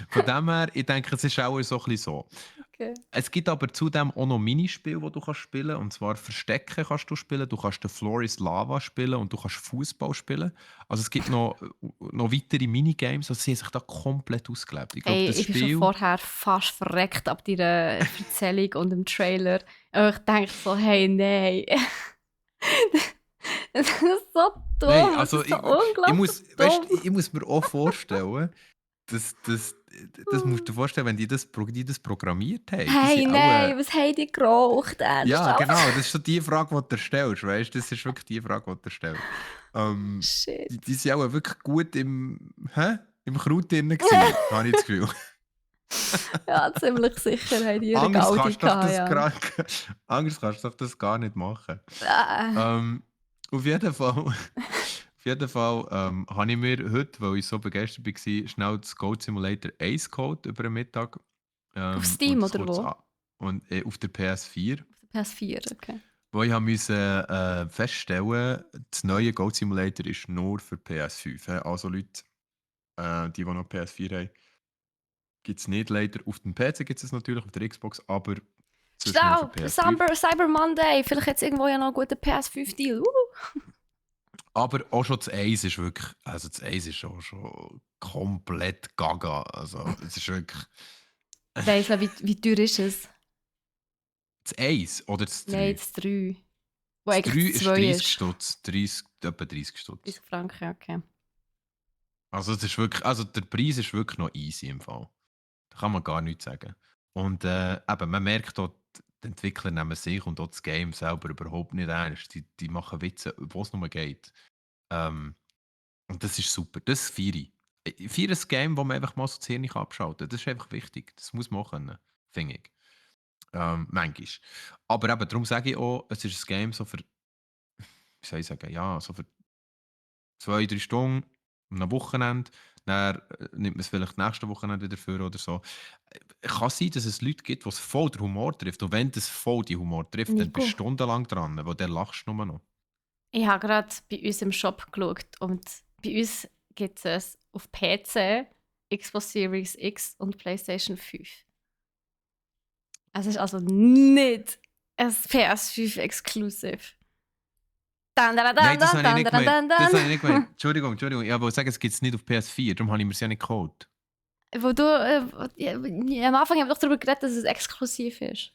von dem her, ich denke, es ist auch so ein bisschen so. Okay. Es gibt aber zudem auch noch Minispiele, die du kannst spielen kannst. Und zwar Verstecken kannst du spielen, du kannst den Floor is Lava spielen und du kannst Fußball spielen. Also es gibt noch weitere Minigames, also sie haben sich da komplett ausgelebt. Ich glaube, Hey, das ich bin schon Spiel... vorher fast verreckt ab deiner Erzählung und dem Trailer. Aber ich denke so, hey, nein. Das ist so Nein, dumm, das also ist so ich unglaublich weißt, dumm. ich muss mir auch vorstellen, das musst du dir vorstellen, wenn die das programmiert haben. Die Hey, sind auch... nein, was haben die geraucht? ja, Ernsthaft? genau, das ist so die Frage, die du dir stellst, weißt? Das ist wirklich die Frage, die du dir stellst. Shit. Die sind auch wirklich gut im Kraut drin gewesen, habe ich das Gefühl. Ja, ziemlich sicher haben die ihre Anders Gaudi kannst du doch gehabt, das ja. gar, anders kannst du doch das gar nicht machen. Äh, Auf jeden Fall, habe ich mir heute, weil ich so begeistert war, schnell das Goat Simulator Ace Code über den Mittag auf und Steam das oder kurz wo? an. Und auf der PS4, Auf der PS4, okay. wo ich habe müssen, feststellen, das neue Goat Simulator ist nur für PS5. Also Leute, die noch PS4 haben, gibt es nicht leider. Auf dem PC gibt es natürlich, auf der Xbox, aber sonst nur für Schau, PS5. Cyber Monday, vielleicht jetzt irgendwo ja noch einen guten PS5-Deal. Aber auch schon das Eis ist wirklich, also das Eis ist schon komplett gaga. Also es ist wirklich Weiss noch, wie teuer ist es? das Eis oder das Nein, 3. das 3. Wo Das eigentlich 3 das ist 2 30 ist. Stutz, etwa 30 Stutz. 30 Franken, okay. Also es ist wirklich, also der Preis ist wirklich noch easy im Fall. Da kann man gar nichts sagen. Und eben, man merkt dort, die Entwickler nehmen sich und auch das Game selber überhaupt nicht ernst. Die machen Witze, wo es nur geht. Ähm, und das ist super. Das feiere ich. Ich feiere ein Game, wo man einfach mal so das Hirn abschalten kann. Das ist einfach wichtig. Das muss man auch können, finde ich. Manchmal. Aber eben, darum sage ich auch, es ist ein Game so für, wie soll ich sagen, ja, so für 2, 3 Stunden am Wochenende. Dann nimmt man es vielleicht nächste Wochenende wieder für oder so. Kann sein, dass es Leute gibt, die es voll den Humor trifft. Und wenn das voll den Humor trifft, dann bist Nico, du stundenlang dran, weil dann lachst du nur noch. ich habe gerade bei uns im Shop geschaut und bei uns gibt es auf PC, Xbox Series X und PlayStation 5. Es ist also nicht ein PS5 Exclusive. Dan, dan, Nein, dan, das dan, habe ich dan, nicht dan, gemeint. dan, Das dan. habe ich nicht gemeint. Entschuldigung. Ich wollte sagen, es gibt es nicht auf PS4, darum habe ich mir es ja nicht geholt. Wo du, am Anfang haben wir doch darüber geredet, dass es exklusiv ist.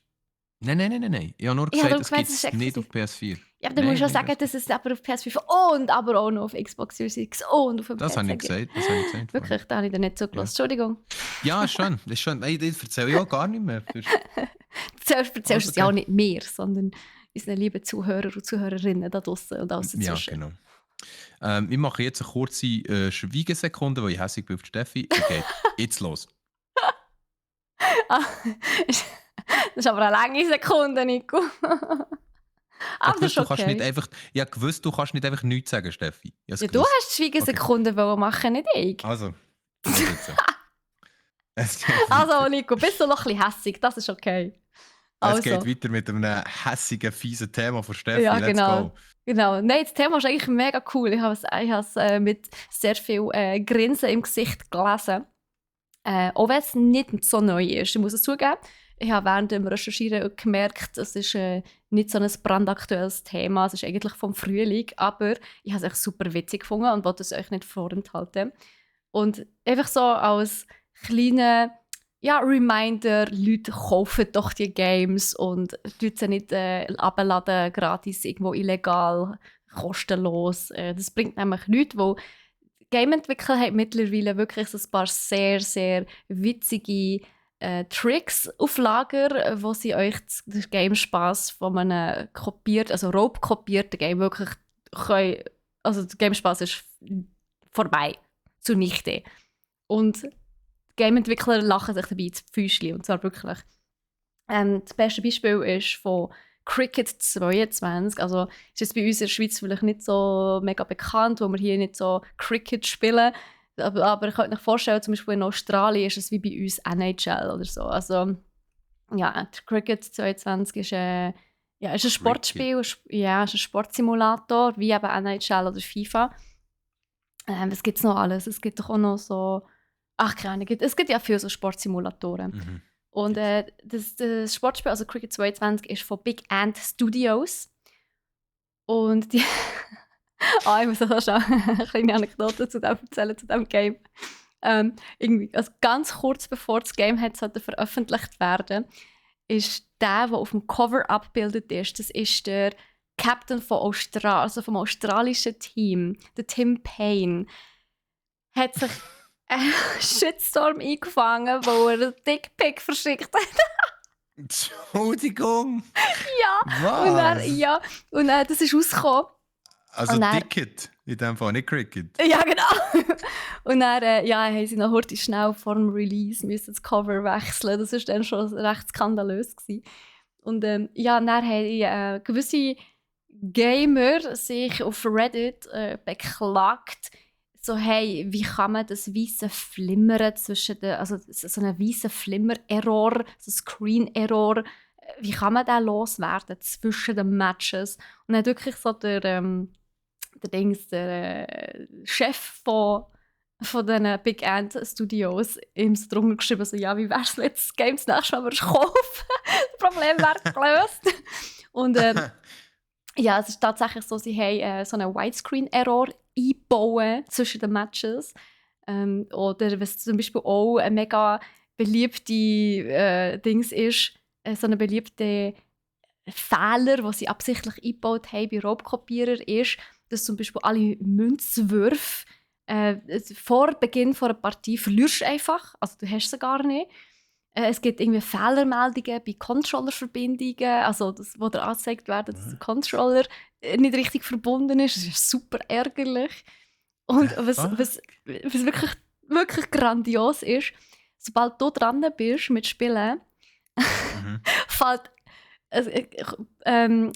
Nein. Ich habe nur Ich habe gesagt, doch es gemeint, gibt es ist es nicht exklusiv. auf PS4. Ja, aber dann musst du auch Nein, sagen, dass es aber auf PS5 und aber auch noch auf Xbox Series X und auf dem das PC habe ich gibt. gesagt. Das habe ich gesagt vorhin. Wirklich, da habe ich dir nicht zugelassen. Ja. Entschuldigung. Ja, ist schön. Das ist schön. Nein, das erzähle ich auch gar nicht mehr. Du erzählst Alles es ja okay. auch nicht mir, sondern unseren lieben Zuhörer und Zuhörerinnen da draußen und alles Ja, dazwischen. genau. Ich mache jetzt eine kurze Schweigesekunde, weil ich hässlich bin auf die Steffi. Sie geht jetzt los. Ah, das ist aber eine lange Sekunde, Nico. Ich Aber habe das ist gewusst, du kannst nicht okay. einfach, ich habe gewusst, du kannst nicht einfach nichts sagen, Steffi. Ich habe es Ja, du gewusst. hast die Schweigesekunde wollen machen, nicht ich. Also jetzt. Es geht Also, weiter. Nico, bist du noch ein bisschen hässig? Das ist okay. Es geht Also, weiter mit einem hässigen, fiesen Thema von Steffi. ja, Let's genau. go. Genau. Nein, das Thema ist eigentlich mega cool. Ich habe es mit sehr viel Grinsen im Gesicht gelesen. Auch wenn es nicht so neu ist. Ich muss es zugeben. Ich habe während dem Recherchieren gemerkt, es ist nicht so ein brandaktuelles Thema. Es ist eigentlich vom Frühling. Aber ich habe es echt super witzig gefunden und wollte es euch nicht vorenthalten. Und einfach so als kleiner Reminder, Leute kaufen doch die Games und tun sie nicht abladen, gratis, irgendwo illegal, kostenlos. Das bringt nämlich nichts, weil Game-Entwickler haben mittlerweile wirklich so ein paar sehr, sehr witzige Tricks auf Lager, wo sie euch den Game-Spass von einem raubkopierten Game wirklich können, also der Game-Spass ist vorbei, zunichte. Und Game-Entwickler lachen sich dabei ins Füßchen, und zwar wirklich. Das beste Beispiel ist von Cricket 22. Also ist jetzt bei uns in der Schweiz vielleicht nicht so mega bekannt, wo wir hier nicht so Cricket spielen. Aber ich könnte mir vorstellen, zum Beispiel in Australien ist es wie bei uns NHL oder so. Also ja, der Cricket 22 ist, ist ein Sportspiel, ist ein Sportsimulator, wie eben NHL oder FIFA. Was gibt es noch alles? Es gibt doch auch noch so... Ach, keine Ahnung. Es gibt ja viele so Sportsimulatoren. Mhm. Und das Sportspiel, also Cricket 22, ist von Big Ant Studios. Und die... ich muss auch schon eine kleine Anekdote zu dem erzählen, zu diesem Game. Irgendwie, also ganz kurz bevor das Game veröffentlicht werden ist der auf dem Cover abgebildet ist. Das ist der Captain von also vom australischen Team, der Tim Payne. Hat sich einen Shitstorm eingefangen, wo er einen Dickpick verschickt hat. Entschuldigung! Ja! Was? Und dann, das ist rausgekommen. Also Ticket, in dem Fall, nicht Cricket. Ja, genau. Und dann haben sie noch heute schnell vor dem Release müssen das Cover wechseln. Das war dann schon recht skandalös gewesen. Und dann haben gewisse Gamer sich auf Reddit beklagt, so hey, wie kann man das weiße Flimmern zwischen den, also so einen weißen Flimmer-Error, so Screen-Error, wie kann man den loswerden zwischen den Matches? Und dann hat wirklich so der Chef von den Big Ant Studios ihm so drunter geschrieben, so, ja, wie wär's, wenn das Game das nächste Mal kaufen? Das Problem wäre gelöst. Und es ist tatsächlich so, sie haben so einen Widescreen-Error einbauen zwischen den Matches. Oder was zum Beispiel auch eine mega beliebte Dings ist, so eine beliebte Fehler, den sie absichtlich eingebaut haben bei Raubkopierern, ist, dass zum Beispiel alle Münzwürfe vor Beginn einer Partie verlierst du einfach, also du hast sie gar nicht. Es gibt irgendwie Fehlermeldungen bei Controller-Verbindungen, also das, wo dir angezeigt werden, dass der Controller nicht richtig verbunden ist. Das ist super ärgerlich. Und was wirklich, wirklich grandios ist, sobald du dran bist mit Spielen,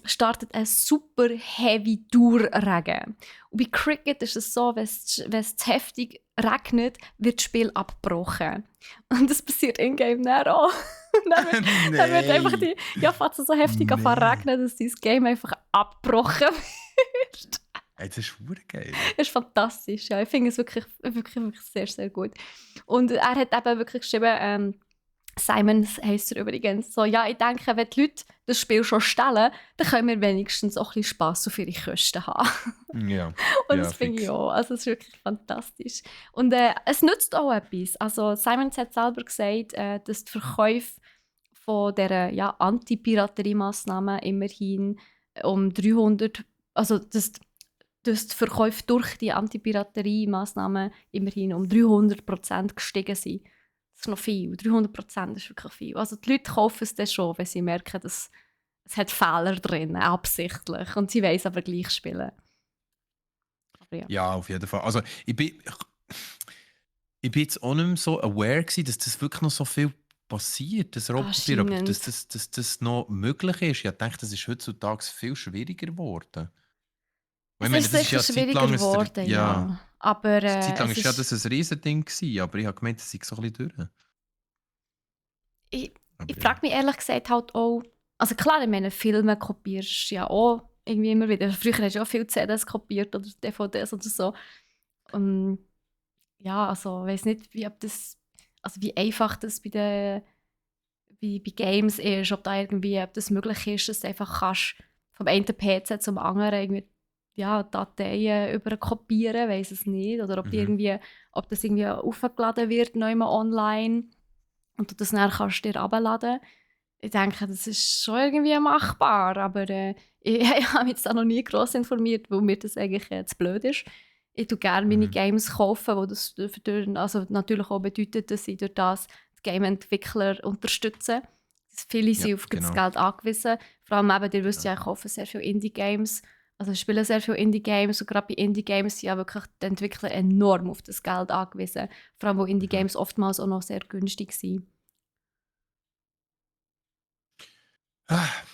startet ein super heavy Durchregen. Und bei Cricket ist es so, wenn es zu heftig regnet, wird das Spiel abgebrochen. Und das passiert in-game dann auch. dann wird einfach fängt es so heftig an regnen, dass das Game einfach abgebrochen wird. Hey, das ist verdammt geil. Das ist fantastisch, ja. Ich finde es wirklich, wirklich, wirklich sehr, sehr gut. Und er hat eben wirklich geschrieben, Simon heisst er übrigens, so, ja, ich denke, wenn die Leute das Spiel schon stellen, dann können wir wenigstens auch ein bisschen Spass auf ihre Kosten haben. Ja. Und das finde ich auch. Also, es ist wirklich fantastisch. Und es nützt auch etwas. Also, Simon hat selber gesagt, dass die Verkäufe von dieser Anti-Piraterie-Massnahmen immerhin um 300, also dass die Verkäufe durch die Anti-Piraterie-Massnahmen immerhin um 300% gestiegen sind. Das ist noch viel. 300% ist wirklich viel. Also die Leute kaufen es dann schon, wenn sie merken, dass es hat Fehler drin, absichtlich. Und sie wollen es aber gleich spielen. Aber ja, auf jeden Fall. Also ich bin jetzt auch nicht mehr so aware gewesen, dass das wirklich noch so viel passiert, das Raubkopieren, aber dass das noch möglich ist. Ich dachte, das ist heutzutage viel schwieriger geworden. Es ist sicher schwieriger geworden, ja. Aber eine Zeit lang war ja das ein Riesending, aber ich habe gemeint, das sei so ein bisschen durch. Ich frage mich ehrlich gesagt halt auch, also klar, ich meine, Filme kopierst du ja auch irgendwie immer wieder. Früher hast du ja auch viele CDs kopiert oder DVDs oder so. Ja, also ich weiss nicht, wie einfach das bei Games ist, ob das möglich ist, dass du einfach kannst vom einen PC zum anderen irgendwie Dateien überkopieren, weiss es nicht. Oder ob das irgendwie aufgeladen wird neu online und du das dann kannst dir herunterladen. Ich denke, das ist schon irgendwie machbar, aber ich habe mich jetzt auch noch nie gross informiert, weil mir das eigentlich zu blöd ist. Ich kaufe gerne meine Games kaufen, wo das also natürlich auch bedeutet, dass ich durch das die Game-Entwickler unterstütze. Viele sind auf das Geld angewiesen. Vor allem eben, ihr wisst ja, ich kaufe sehr viele Indie-Games. Also ich spiele sehr viele Indie-Games und gerade bei Indie-Games sind ja wirklich die Entwickler enorm auf das Geld angewiesen. Vor allem, wo Indie-Games oftmals auch noch sehr günstig sind.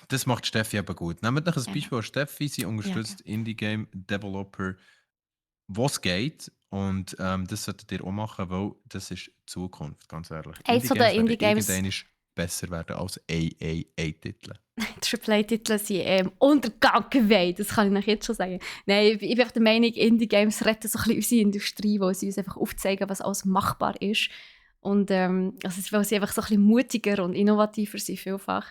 Das macht Steffi eben gut. Nehmt euch ein Ja, Beispiel an Steffi. Sie ja. unterstützt Indie-Game-Developer, was geht. Und das solltet ihr auch machen, weil das ist die Zukunft, ganz ehrlich. Eins von den Indie-Games werden Indie-Games, irgendwann besser werden als AAA-Titel. AAA-Titel sind Untergang gewesen, das kann ich euch jetzt schon sagen. Nein, ich bin einfach der Meinung, Indie-Games retten so ein bisschen unsere Industrie, weil sie uns einfach aufzeigen, was alles machbar ist. Und also, weil sie einfach so ein bisschen mutiger und innovativer sind vielfach.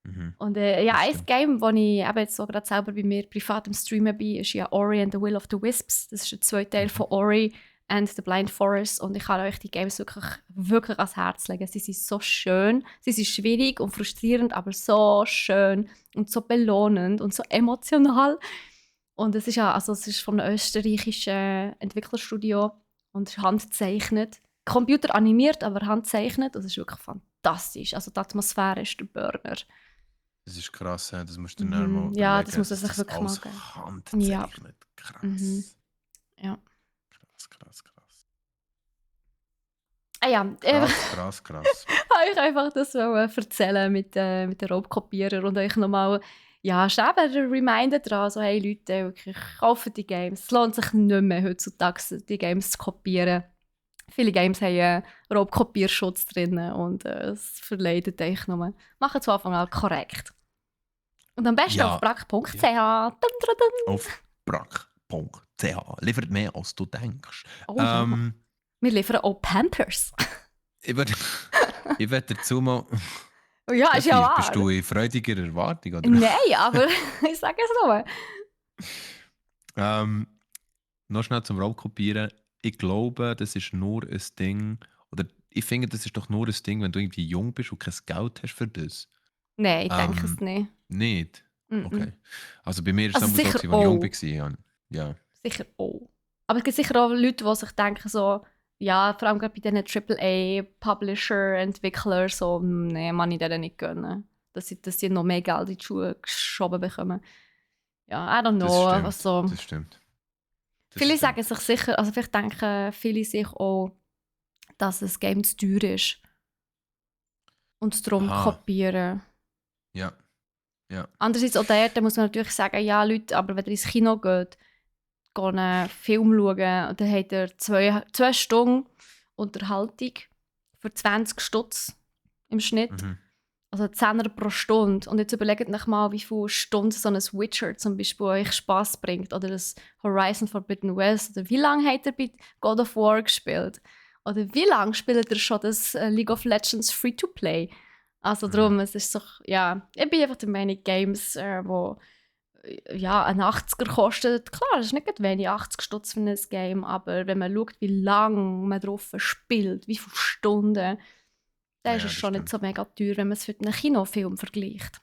Mhm. Und ja, Das ein stimmt. Game, das ich eben jetzt so gerade selber bei mir privat am Streamen bin, ist ja Ori and the Will of the Wisps. Das ist der zweite Teil von Ori and the Blind Forest. Und ich kann euch die Games wirklich, wirklich ans Herz legen. Sie sind so schön, sie sind schwierig und frustrierend, aber so schön und so belohnend und so emotional. Und es ist ja, also es ist von einem österreichischen Entwicklerstudio und ist handgezeichnet. Computeranimiert, aber handgezeichnet. Das ist wirklich fantastisch. Also die Atmosphäre ist der Burner. Das ist krass, he? Das musst du dir dann mal überlegen. Ja, das muss er dass sich das wirklich mal alles geben. handzeichnet. Krass. Mhm. Ja. Krass. Ah ja, Krass. wollte ich einfach das erzählen mit den Raubkopierer und euch nochmal schreiben, einen Reminder dran, so hey Leute, wirklich, kauft die Games. Es lohnt sich nicht mehr heutzutage, die Games zu kopieren. Viele Games haben Raubkopierschutz drin und es verleidet euch nur. Macht es von Anfang an korrekt. Und am besten Ja. auf brack.ch. Ja. Auf brack.ch. Liefert mehr, als du denkst. Oh ja. Wir liefern auch Pampers. Ich werde dazu mal... Ja, ist ja wahr. Bist du in freudiger Erwartung, oder? Nein, aber ich sage es nur. Noch schnell zum Raubkopieren. Ich glaube, das ist nur ein Ding... Oder ich finde, das ist doch nur ein Ding, wenn du irgendwie jung bist und kein Geld hast für das. Nein, ich denke es nicht. Nicht? Okay. Also bei mir ist Also es immer so, sicher als ich jung auch. war. Ja. Sicher auch. Aber es gibt sicher auch Leute, die sich denken, so, ja, vor allem gerade bei diesen AAA-Publisher, Entwickler, so, nee, man ich denen nicht gönnen. Dass sie noch mehr Geld in die Schuhe geschoben bekommen. Ja, I don't know. Das stimmt. Viele sagen sich sicher, also vielleicht denken viele sich auch, dass ein Game zu teuer ist. Und darum kopieren. Ja. Andererseits auch dort muss man natürlich sagen, ja Leute, aber wenn ihr ins Kino geht, einen Film schauen, und dann habt ihr 2 Stunden Unterhaltung für 20 Stutz im Schnitt. Mhm. Also 10 pro Stunde. Und jetzt überlegt euch mal, wie viele Stunden so ein Witcher zum Beispiel euch Spass bringt. Oder das Horizon Forbidden West. Oder wie lange habt ihr bei God of War gespielt? Oder wie lange spielt ihr schon das League of Legends Free-to-Play? Also darum, es ist so, ja, ich bin einfach der Meinung, Games, die ein 80er kostet, klar, das ist nicht gerade wenig, 80 Stutz für ein Game, aber wenn man schaut, wie lange man drauf spielt, wie viele Stunden, dann ist es schon nicht so mega teuer, wenn man es mit einem Kinofilm vergleicht.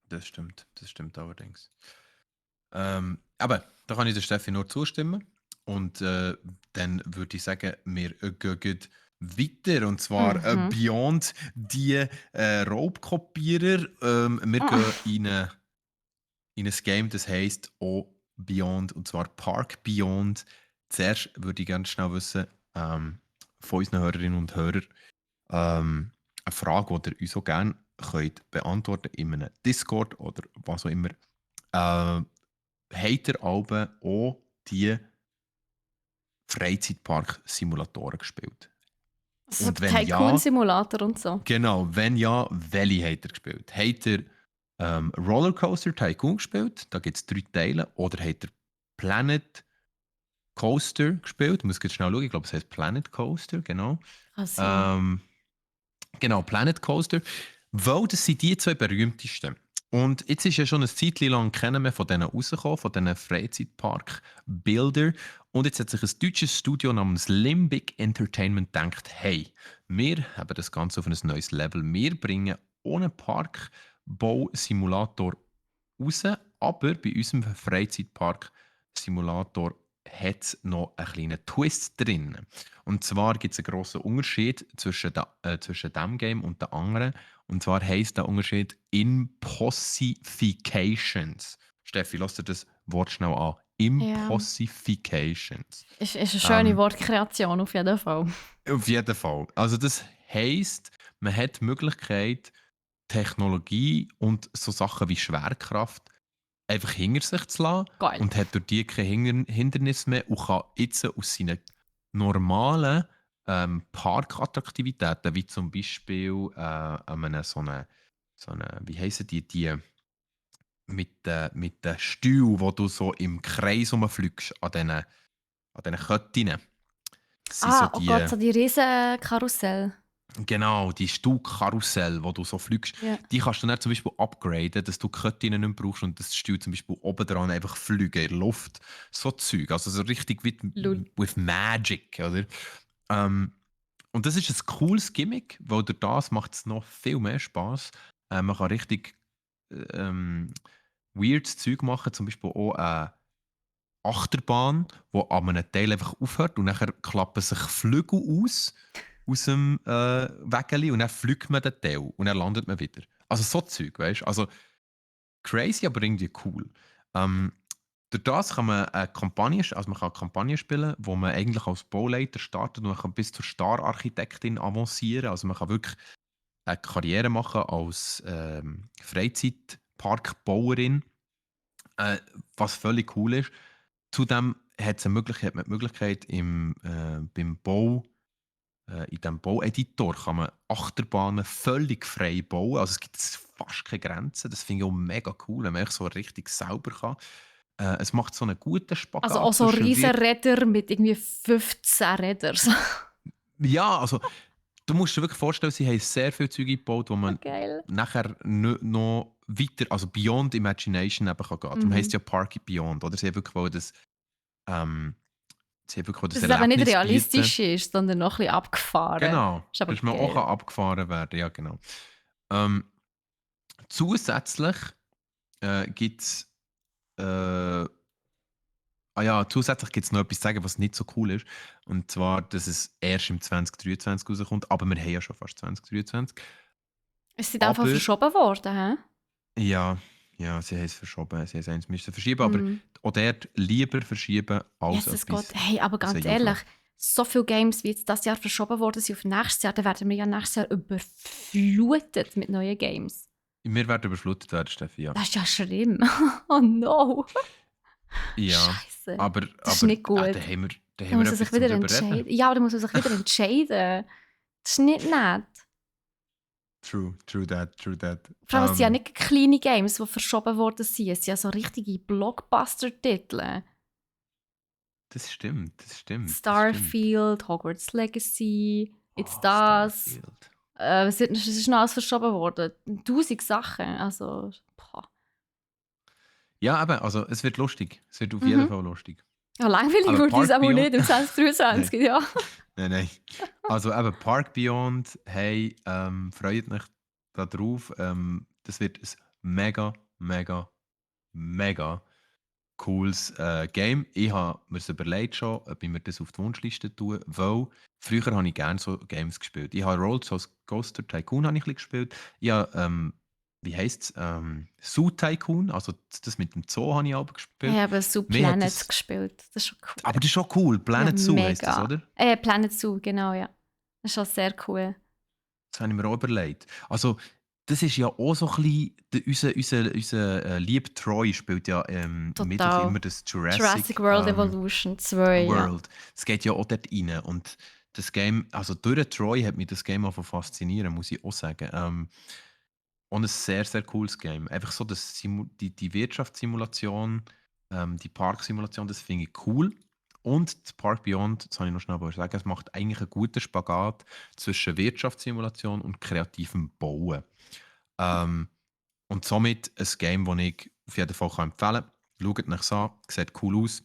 Das stimmt allerdings. Aber da kann ich der Steffi nur zustimmen. Und dann würde ich sagen, wir gehen weiter. Und zwar beyond die Raubkopierer. Wir gehen in ein Game, das heisst auch Beyond, und zwar Park Beyond. Zuerst würde ich gerne schnell wissen, von unseren Hörerinnen und Hörern, eine Frage, die ihr uns so gerne könnt beantworten in einem Discord oder was auch immer. Habt ihr auch die Freizeitpark-Simulatoren gespielt? Also und wenn Tycoon-Simulator und so. Genau, wenn ja, welche habt ihr gespielt? Habt ihr Rollercoaster Tycoon gespielt? Da gibt es 3 Teile. Oder habt ihr Planet Coaster gespielt? Ich muss jetzt schnell schauen, ich glaube, es heißt Planet Coaster, genau. Genau, Planet Coaster. Weil das sind die 2 berühmtesten. Und jetzt ist ja schon ein Zeitchen lang kennen wir von denen rausgekommen, von diesen Freizeitpark-Builder. Und jetzt hat sich ein deutsches Studio namens Limbic Entertainment gedacht, hey, wir haben das Ganze auf ein neues Level. Wir bringen ohne Parkbau-Simulator raus, aber bei unserem Freizeitpark-Simulator hat es noch einen kleinen Twist drin. Und zwar gibt es einen grossen Unterschied zwischen diesem Game und den anderen. Und zwar heisst der Unterschied Impossifications. Steffi, lass dir das Wort schnell an. Impossifications. Ist eine schöne Wortkreation, auf jeden Fall. Auf jeden Fall. Also das heisst, man hat die Möglichkeit, Technologie und so Sachen wie Schwerkraft einfach hinter sich zu lassen Geil. und hat durch die kein Hindernis mehr und kann jetzt aus seinen normalen Parkattraktivitäten, wie zum Beispiel wie heissen die mit den Stühlen, wo du so im Kreis rumfliegst, an diesen Ketten. Das sind so Oh Gott, die, so die riesen Karussell. genau, die Stuhlkarussell, wo du so fliegst. Ja. Die kannst du dann zum Beispiel upgraden, dass du die Ketten nicht mehr brauchst und das Stuhl zum Beispiel oben dran einfach fliegen in der Luft. So Zeug. Also so richtig Lul. with Magic, oder? Ähm, und das ist ein cooles Gimmick, weil durch das macht es noch viel mehr Spaß. Man kann richtig weirdes Zeug machen, zum Beispiel auch eine Achterbahn, die an einem Teil einfach aufhört und dann klappen sich Flügel aus dem Wägeli und dann fliegt man den Teil und dann landet man wieder. Also so Zeug, weißt du? Also crazy, aber irgendwie cool. Ähm, durch das kann man man kann eine Kampagne spielen, wo man eigentlich als Bauleiter startet und man kann bis zur Star-Architektin avancieren. Also man kann wirklich eine Karriere machen als Freizeitparkbauerin, was völlig cool ist. Zudem hat man die Möglichkeit, beim Bau, in diesem Baueditor kann man Achterbahnen völlig frei bauen. Also es gibt fast keine Grenzen. Das finde ich auch mega cool, wenn man echt so richtig sauber kann. Es macht so einen guten Also Spagat auch so zwischen riesen Räder mit irgendwie 15 Rädern. Ja, also du musst dir wirklich vorstellen, sie haben sehr viele Züge gebaut, wo So man geil. nachher noch weiter, also beyond imagination eben kann gehen. Darum heisst Mhm. ja Park Beyond, oder? Ähm, sie haben wirklich wollen das Dass es eben nicht Erlebnis bieten. realistisch ist, sondern noch ein bisschen abgefahren. Genau, Ist aber dass man auch geil. abgefahren werden kann, ja genau. Ähm, zusätzlich gibt es zusätzlich gibt es noch etwas zu sagen, was nicht so cool ist. Und zwar, dass es erst im 2023 rauskommt, aber wir haben ja schon fast 2023. Es sind einfach Aber verschoben worden, hä? ja, ja, sie haben es verschoben, sie haben es eins müssen verschieben, aber Mhm. auch dort lieber verschieben als Jesus Gott. etwas Hey, aber ganz ehrlich, rausbringen. so viele Games, wie jetzt das Jahr verschoben worden sind auf nächstes Jahr, dann werden wir ja nächstes Jahr überflutet mit neuen Games. Wir werden überflutet werden, Steffi, ja. Das ist ja schlimm. Oh no. Ja, Scheiße. aber, Das ist aber nicht gut. da Dann haben wir muss er sich etwas zum wieder drüber reden. entscheiden. Ja, aber dann muss er sich wieder entscheiden. Das ist nicht nett. True that, true that. Vor allem, es sind ja nicht kleine Games, die verschoben worden sind. Es sind ja so richtige Blockbuster-Titel. Das stimmt, das stimmt, das stimmt. Starfield, Hogwarts Legacy, It's Oh, das. Starfield. Es ist noch alles verschoben worden. 1000 Sachen. Also, boah. Ja, eben, also es wird lustig. Es wird auf jeden Mhm. Fall lustig. Ja, langweilig Aber wird es Park auch Beyond. nicht im Nein, 2023, ja. nein. Also eben Park Beyond, hey, freut mich darauf. Das wird ein mega, mega, mega cooles Game. Ich habe mir überlegt schon, ob ich mir das auf die Wunschliste tue, weil früher habe ich gerne so Games gespielt. Ich habe Rolled so Ghoster Tycoon habe ich ein bisschen gespielt. Ich habe, wie heisst es, Zoo Tycoon, also das mit dem Zoo habe ich auch Ich gespielt. habe Zoo Mir hat Planet das, gespielt. Das ist schon cool. aber das ist schon cool. Ja, Planet Zoo heisst das, mega. oder? Planet Zoo, genau, ja. Das ist schon sehr cool. Das habe ich mir auch überlegt. Also, das ist ja auch so ein bisschen, unser lieb Troy spielt ja mit Total. immer das Jurassic Jurassic World Evolution 2, ja. World. Es geht ja auch dort rein. Und das Game, also durch Troy hat mich das Game auch faszinieren, muss ich auch sagen. Und ein sehr, sehr cooles Game. Einfach so die Wirtschaftssimulation, die Parksimulation, das finde ich cool. Und das Park Beyond, das habe ich noch schnell sagen, es macht eigentlich einen guten Spagat zwischen Wirtschaftssimulation und kreativem Bauen. Ähm, und somit ein Game, das ich auf jeden Fall empfehlen kann. Schaut es an, sieht cool aus.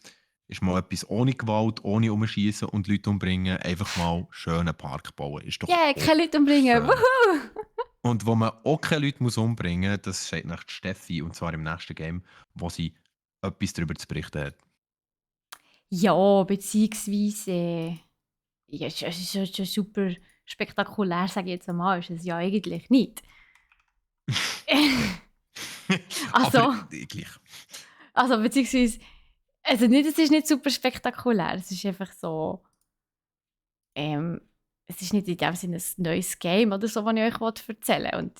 Ist mal etwas ohne Gewalt, ohne Umschießen und Leute umbringen. Einfach mal schönen Park bauen. Ist doch Yeah, auch keine Leute umbringen. schön. Wuhu! Und wo man auch keine Leute umbringen muss, das steht nach Steffi, und zwar im nächsten Game, wo sie etwas darüber zu berichten hat. Ja, beziehungsweise. Ja, es ist ja super spektakulär, sage ich jetzt einmal. Ist es ja eigentlich nicht. also, Aber gleich. also, beziehungsweise. Also, nicht, es ist nicht super spektakulär. Es ist einfach so. Es ist nicht in dem Sinne ein neues Game oder so, was ich euch erzählen will. Und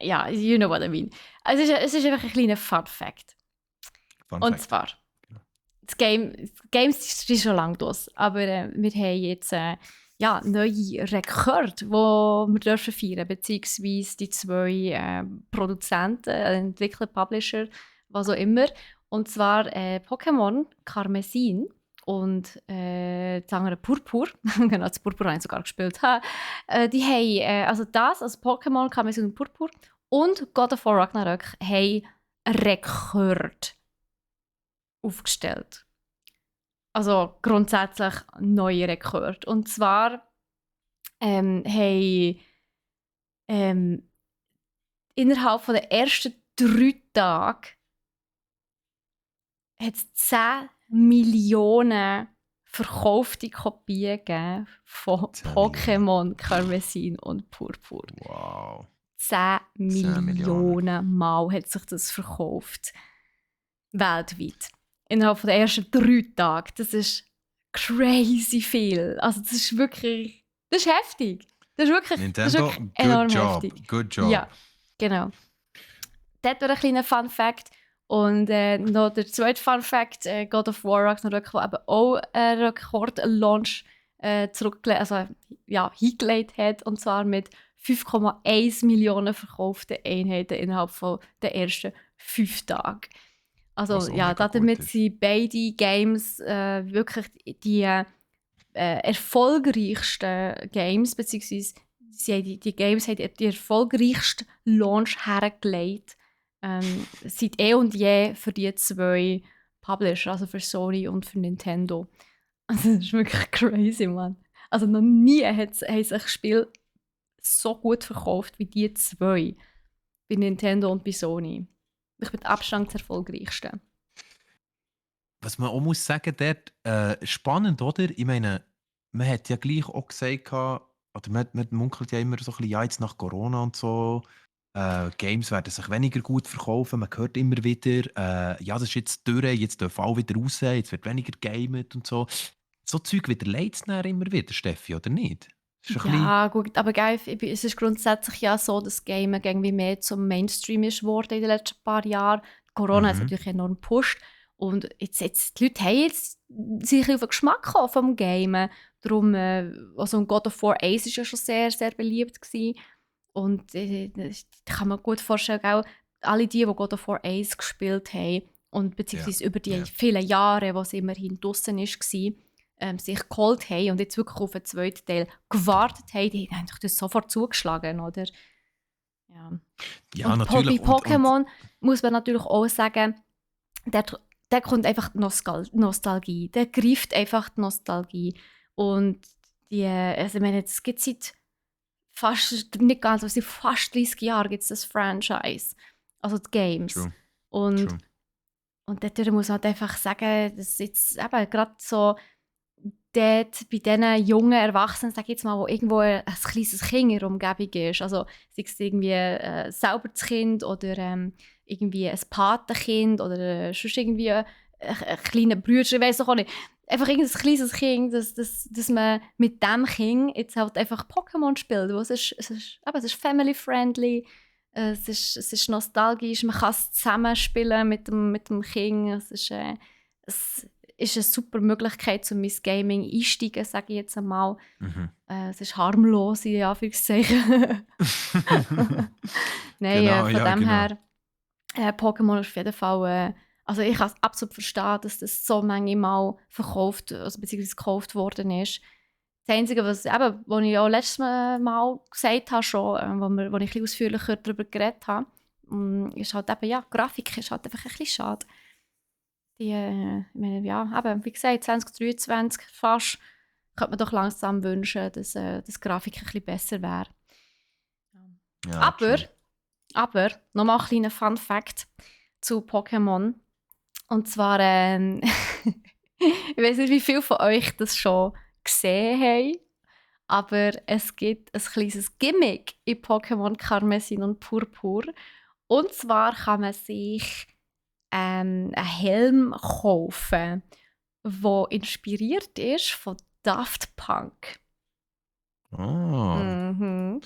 Ja, you know what I mean. Es ist einfach ein kleiner Fun-Fact. Und zwar, das Games ist schon lange durch, aber wir haben jetzt neue Rekorde, die wir dürfen feiern, beziehungsweise die 2 Produzenten, Entwickler, Publisher, was auch immer. Und zwar Pokémon Karmesin und das andere Purpur. Genau, das Purpur habe ich sogar gespielt. Die haben, also Pokémon Karmesin und Purpur und God of War Ragnarök haben einen Rekord aufgestellt. Also grundsätzlich neue Rekord. Und zwar haben innerhalb der ersten 3 Tage hat es 10 Millionen verkaufte Kopien gegeben von Pokémon Karmesin und Purpur. Wow. 10 Millionen Mal hat sich das verkauft. Weltweit. Innerhalb der ersten 3 Tage. Das ist crazy viel. Also das ist wirklich... Das ist heftig. Das ist wirklich, Nintendo, das ist wirklich enorm heftig. Good job. Ja, genau. Das war ein kleiner Fun-Fact. Und noch der zweite Fun-Fact, God of War Ragnarök, der eben auch einen Rekord-Launch hingelegt hat. Und zwar mit 5,1 Millionen verkauften Einheiten innerhalb der ersten 5 Tage. Also ja, damit sind beide Games wirklich die erfolgreichsten Games, beziehungsweise die Games haben die erfolgreichsten Launch hergelegt seit und je für die 2 Publisher, also für Sony und für Nintendo. Also das ist wirklich crazy, Mann. Also noch nie haben sich Spiele so gut verkauft wie die 2 bei Nintendo und bei Sony. Ich bin Abstand das erfolgreichste. Was man auch muss sagen, dort spannend, oder? Ich meine, man hat ja gleich auch gesagt, oder man munkelt ja immer so ein bisschen, ja, jetzt nach Corona und so, Games werden sich weniger gut verkaufen. Man hört immer wieder, ja, das ist jetzt durch, jetzt dürfen alle wieder raus, jetzt wird weniger gamet und so. So Zeug widerlegt es dann immer wieder, Steffi, oder nicht? Ja, gut, aber geil, es ist grundsätzlich ja so, dass Gamen irgendwie mehr zum Mainstream ist geworden in den letzten paar Jahren. Corona hat es natürlich enorm gepusht. Und jetzt, die Leute haben jetzt sich auf den Geschmack gekommen vom Gamen. Darum, also God of War 1 war ja schon sehr, sehr beliebt gewesen. Und ich kann mir gut vorstellen, auch alle die God of War 1 gespielt haben und beziehungsweise über die vielen Jahre, wo es immerhin draussen war, sich geholt haben und jetzt wirklich auf den zweiten Teil gewartet haben, die haben das sofort zugeschlagen, oder? Ja und natürlich. Bei Pokémon muss man natürlich auch sagen, der kommt einfach die Nostalgie. Der greift einfach die Nostalgie. Und also ich meine, es gibt seit fast 30 Jahren gibt es das Franchise. Also die Games. True. Und dadurch muss man halt einfach sagen, dass jetzt eben gerade so dort bei diesen jungen Erwachsenen, sag ich jetzt mal, wo irgendwo ein kleines Kind in der Umgebung ist, also sei es irgendwie selber das Kind oder irgendwie ein Patenkind oder sonst irgendwie ein kleiner Bruder, ich weiss auch nicht, einfach irgendein kleines Kind, dass man mit diesem Kind jetzt halt einfach Pokémon spielt. Es ist family-friendly, es ist nostalgisch, man kann es zusammenspielen mit dem Kind, es ist eine super Möglichkeit, um ins Gaming einsteigen, sage ich jetzt einmal. Es ist harmlos, in Anführungszeichen. Nein, genau, von dem her, Pokémon ist auf jeden Fall... also ich kann es absolut verstehen, dass das so manchmal verkauft, also beziehungsweise gekauft worden ist. Das Einzige, was ich auch letztes Mal gesagt habe, schon, wo ich ein bisschen ausführlicher darüber geredet habe, ist halt eben, ja, Grafik ist halt einfach ein bisschen schade. Die, wie gesagt, 2023 fast, könnte man doch langsam wünschen, dass die Grafik ein bisschen besser wäre. Ja, aber nochmal ein kleiner Fun-Fact zu Pokémon. Und zwar, ich weiß nicht, wie viele von euch das schon gesehen haben, aber es gibt ein kleines Gimmick in Pokémon Karmesin und Purpur. Und zwar kann man sich einen Helm kaufen, der inspiriert ist von Daft Punk. Oh.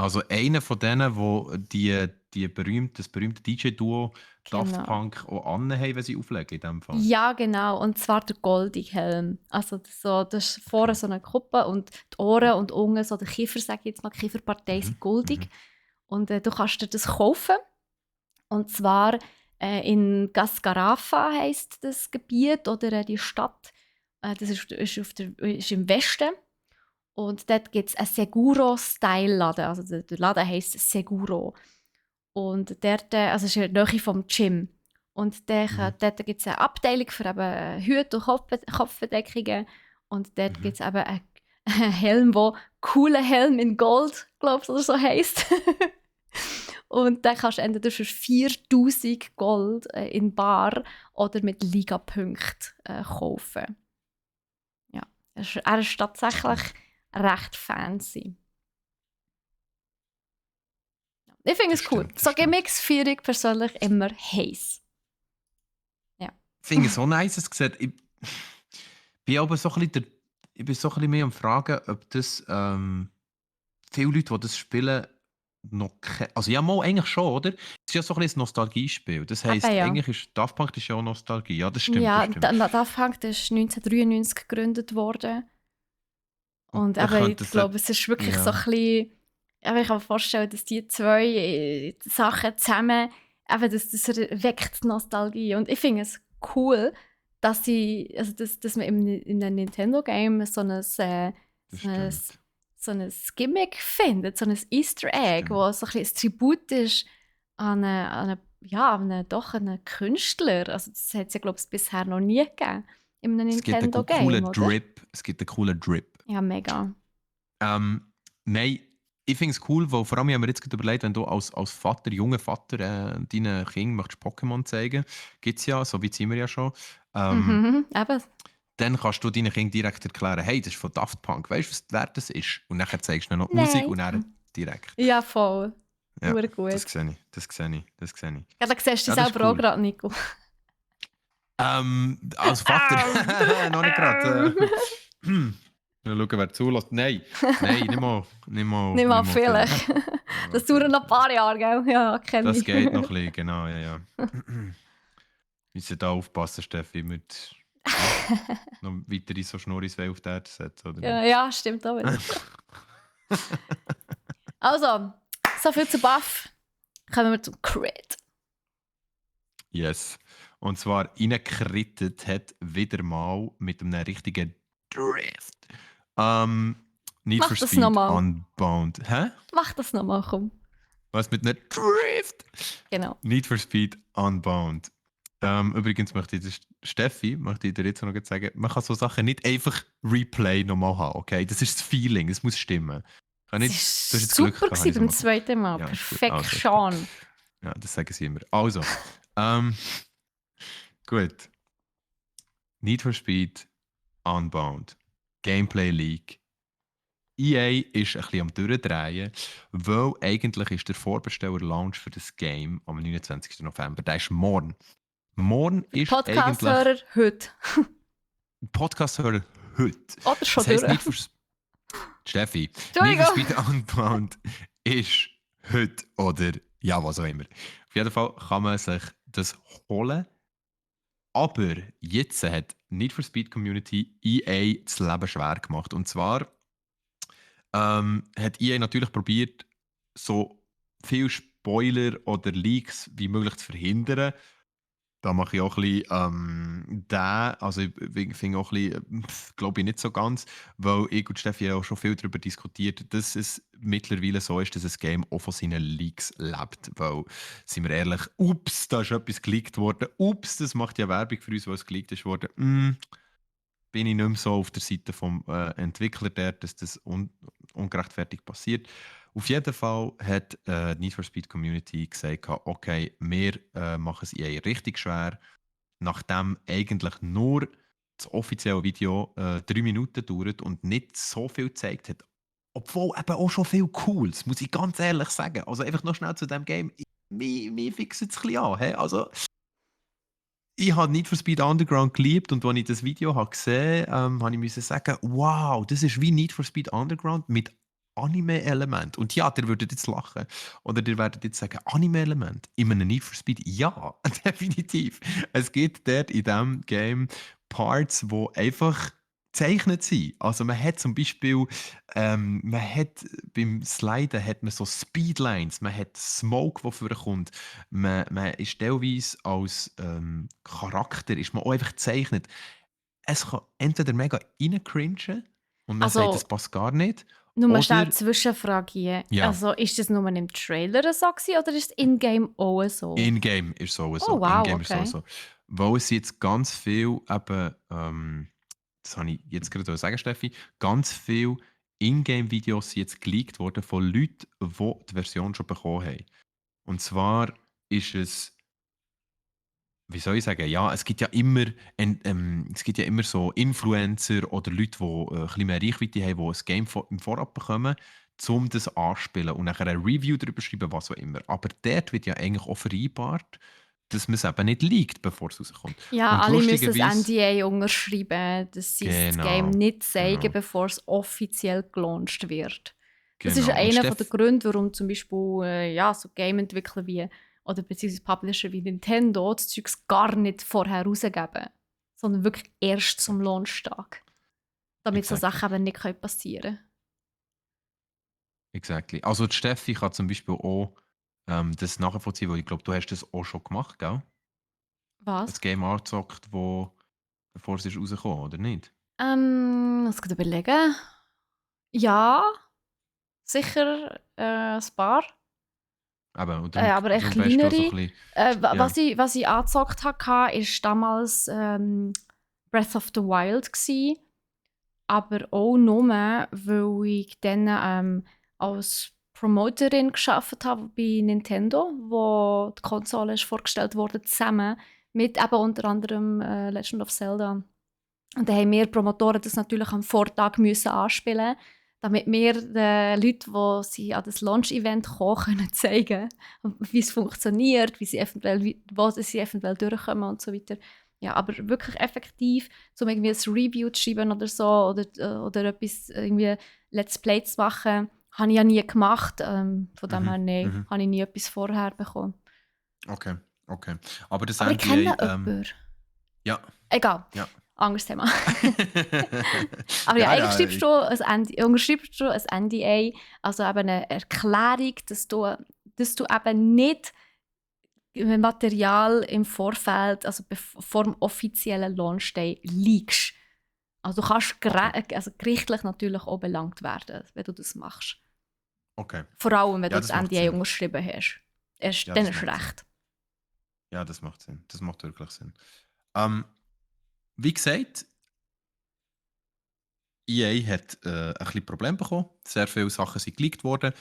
Also einer von denen, wo das berühmte DJ-Duo Daft Genau. Punk auch anhaben, wenn sie auflegen in dem Fall. Ja, genau. Und zwar der goldige Helm. Also das ist vorne Okay. so eine Kuppe und die Ohren und unten so der Kiefer, sage ich jetzt mal, die Kieferpartei sind goldig. Und du kannst dir das kaufen. Und zwar in Gascarafa heisst das Gebiet oder die Stadt. Das ist im Westen. Und dort gibt es einen Seguro-Style-Laden. Also der Laden heisst Seguro. Und dort, also es ist in der Nähe vom Gym. Und dort gibt es eine Abteilung für eben Hüte und Kopfbedeckungen. Und dort gibt es eben einen Helm, der «Cooler Helm in Gold», glaube ich, oder so heisst. Und den kannst du entweder für 4000 Gold in Bar oder mit Ligapunkten kaufen. Ja, er ist tatsächlich recht fancy. Ich finde es cool. So Gimmicks finde ich persönlich immer heiß. Ja. Ich finde es so nice, es gesagt. Ich bin aber so ein bisschen, ich bin so ein bisschen mehr am Fragen, ob das viele Leute, die das spielen, noch also ja, mal eigentlich schon, oder? Es ist ja so ein bisschen ein Nostalgiespiel. Das heisst, Eben ja. eigentlich ist Daft Punk ist ja auch Nostalgie. Ja, das stimmt. Ja, das stimmt. Daft Punk ist 1993 gegründet worden. Und Man eben, könnte ich glaube, es ist wirklich ja. so ein bisschen... Aber ich kann mir vorstellen, dass die zwei Sachen zusammen... Eben, das weckt Nostalgie. Und ich finde es cool, dass man in einem Nintendo-Game so ein Gimmick findet, so ein Easter Egg, Stimmt. wo so ein Tribut ist an einen Künstler. Also das hat es ja, glaube ich, bisher noch nie gegeben in einem Es gibt einen Nintendo-Game, coolen oder? Drip. Es gibt einen coolen Drip. Ja, mega. Nein, ich finde es cool, weil vor allem haben wir jetzt gerade überlegt, wenn du als Vater, junger Vater, deinen Kindern möchtest Pokémon zeigen, gibt es ja, so weit sind wir ja schon. Eben. Dann kannst du deinen Kindern direkt erklären, hey, das ist von Daft Punk, weißt du, wer das ist? Und nachher zeigst du ihnen noch die Musik und dann direkt. Ja, voll. Ja, Gut. das sehe ich. Ja, da siehst du Ja, das ist selber auch cool. gerade, Nico. Als Vater, noch nicht gerade. Wir schauen, wer zulässt. Nein, nicht mal Vielleicht. Das dauert noch ein paar Jahre, gell? Ja, kenne ich. Das geht noch ein bisschen, genau, ja. Wir müssen da aufpassen, Steffi, mit noch weitere so Schnurris auf die Erde setzen, oder? Ja, stimmt auch wieder. Also, so viel zu Buff. Kommen wir zum Crit. Yes. Und zwar reingekrittet hat wieder mal mit einem richtigen Drift. Need Mach for das Speed nochmal. Unbound. Hä? Mach das nochmal, komm. Was mit einem Drift? Genau. Need for Speed Unbound. Übrigens möchte ich dir jetzt noch sagen, man kann so Sachen nicht einfach Replay nochmal haben, okay? Das ist das Feeling, es muss stimmen. Das war super beim zweiten Mal. Ja, perfekt, also, Sean. Ja, das sagen sie immer. Also, gut. Need for Speed Unbound. Gameplay Leak. EA ist ein bisschen am Durchdrehen, weil eigentlich ist der Vorbesteller-Launch für das Game am 29. November. Der ist morgen. Morgen ist Podcast-Hörer heute. Podcast-Hörer heute. Oder schon das heisst, Steffi, Need for Speed Unbound ist heute oder ja, was auch immer. Auf jeden Fall kann man sich das holen. Aber jetzt hat Need for Speed Community EA das Leben schwer gemacht. Und zwar hat EA natürlich probiert, so viel Spoiler oder Leaks wie möglich zu verhindern. Da mache ich auch ein bisschen also ich finde auch ein bisschen, glaube ich nicht so ganz, weil ich und Steffi haben auch schon viel darüber diskutiert, dass es mittlerweile so ist, dass ein Game auch von seinen Leaks lebt. Weil, sind wir ehrlich, ups, da ist etwas geleakt worden, ups, das macht ja Werbung für uns, was geleakt ist worden. Bin ich nicht mehr so auf der Seite vom Entwickler der, dass das ungerechtfertigt passiert. Auf jeden Fall hat die Need for Speed Community gesagt, okay, wir machen es EA richtig schwer, nachdem eigentlich nur das offizielle Video 3 Minuten dauert und nicht so viel gezeigt hat. Obwohl eben auch schon viel Cooles, muss ich ganz ehrlich sagen. Also einfach noch schnell zu dem Game, mich fixt es ein bisschen an. Hey? Also, ich habe Need for Speed Underground geliebt und als ich das Video habe gesehen habe, musste ich sagen, wow, das ist wie Need for Speed Underground mit Anime-Element. Und ja, ihr würdet jetzt lachen. Oder ihr werdet jetzt sagen, Anime-Element in einem Need for Speed? Ja, definitiv. Es gibt dort in diesem Game Parts, die einfach gezeichnet sind. Also man hat zum Beispiel, man hat beim Sliden hat man so Speedlines, man hat Smoke, der vorkommt. Man ist teilweise als Charakter ist man auch einfach gezeichnet. Es kann entweder mega reincringen und man sagt, das Also, passt gar nicht. nur mal schnell Oder, eine Zwischenfrage hier. ja, Also, ist das nur im Trailer so gewesen, oder ist es in-game auch so? in-game ist Oh, sowieso. wow, In-game ist okay. sowieso. Weil es jetzt ganz viel eben, das habe ich jetzt gerade sagen, Steffi, ganz viele In-game-Videos sind jetzt geleakt worden von Leuten, die die Version schon bekommen haben. Und zwar ist es, wie soll ich sagen, ja, es gibt ja immer so Influencer oder Leute, die ein bisschen mehr Reichweite haben, die ein Game im Vorab bekommen, um das anzuspielen und nachher eine Review darüber schreiben, was auch immer. Aber dort wird ja eigentlich auch vereinbart, dass man es eben nicht leakt, bevor es rauskommt. Ja, Und alle müssen das lustigerweise, NDA unterschreiben, dass sie das Game genau, nicht zeigen, genau, bevor es offiziell gelauncht wird. Das ist genau. Und einer der Gründe, warum zum Beispiel ja, so Game-Entwickler wie oder beziehungsweise Publisher wie Nintendo das Zeugs gar nicht vorher rausgeben, sondern wirklich erst zum Launchtag, damit so exactly, Sachen eben nicht passieren können. exactly. Also die Steffi kann zum Beispiel auch das nachvollziehen, weil ich glaube, du hast das auch schon gemacht, gell? Ein Was? Game angezockt, bevor es ist rausgekommen, oder nicht? Lass mich überlegen. Ja, sicher ein paar. Eben, und Aber echt darum weißt du auch so ein kleinere. bisschen, Was ja, ich angezockt hatte, war damals Breath of the Wild. Gewesen. Aber auch nur, weil ich dann als Promoterin gearbeitet habe bei Nintendo, wo die Konsole ist vorgestellt wurde, zusammen mit eben unter anderem Legend of Zelda. Und dann haben wir Promotoren das natürlich am Vortag müssen anspielen, damit wir den Leuten, die sie an das Launch-Event kommen, können zeigen, wie es funktioniert, wo sie eventuell durchkommen und so weiter. Ja, aber wirklich effektiv, um irgendwie ein Review zu schreiben oder so oder etwas irgendwie Let's Play zu machen, habe ich ja nie gemacht. Von dem her, nein, mhm. habe ich nie etwas vorher bekommen. Okay, okay. Aber das Aber ich kenne NDA, jemanden. ja, Egal, ja. anderes Thema. Aber ja, Ja, eigentlich ja, unterschreibst du ein NDA, also eben eine Erklärung, dass du eben nicht Material im Vorfeld, also vor dem offiziellen Launch-Day, leakst. Also du kannst okay, also gerichtlich natürlich auch belangt werden, wenn du das machst. okay. Vor allem, wenn du Ja, das das macht NDA Sinn. unterschrieben hast. Erst Ja, dann das ist macht Sinn. recht. Ja, das macht Sinn. Das macht wirklich Sinn. Ähm, wie gesagt, EA hat ein bisschen Probleme bekommen. Sehr viele Sachen sind geleakt worden.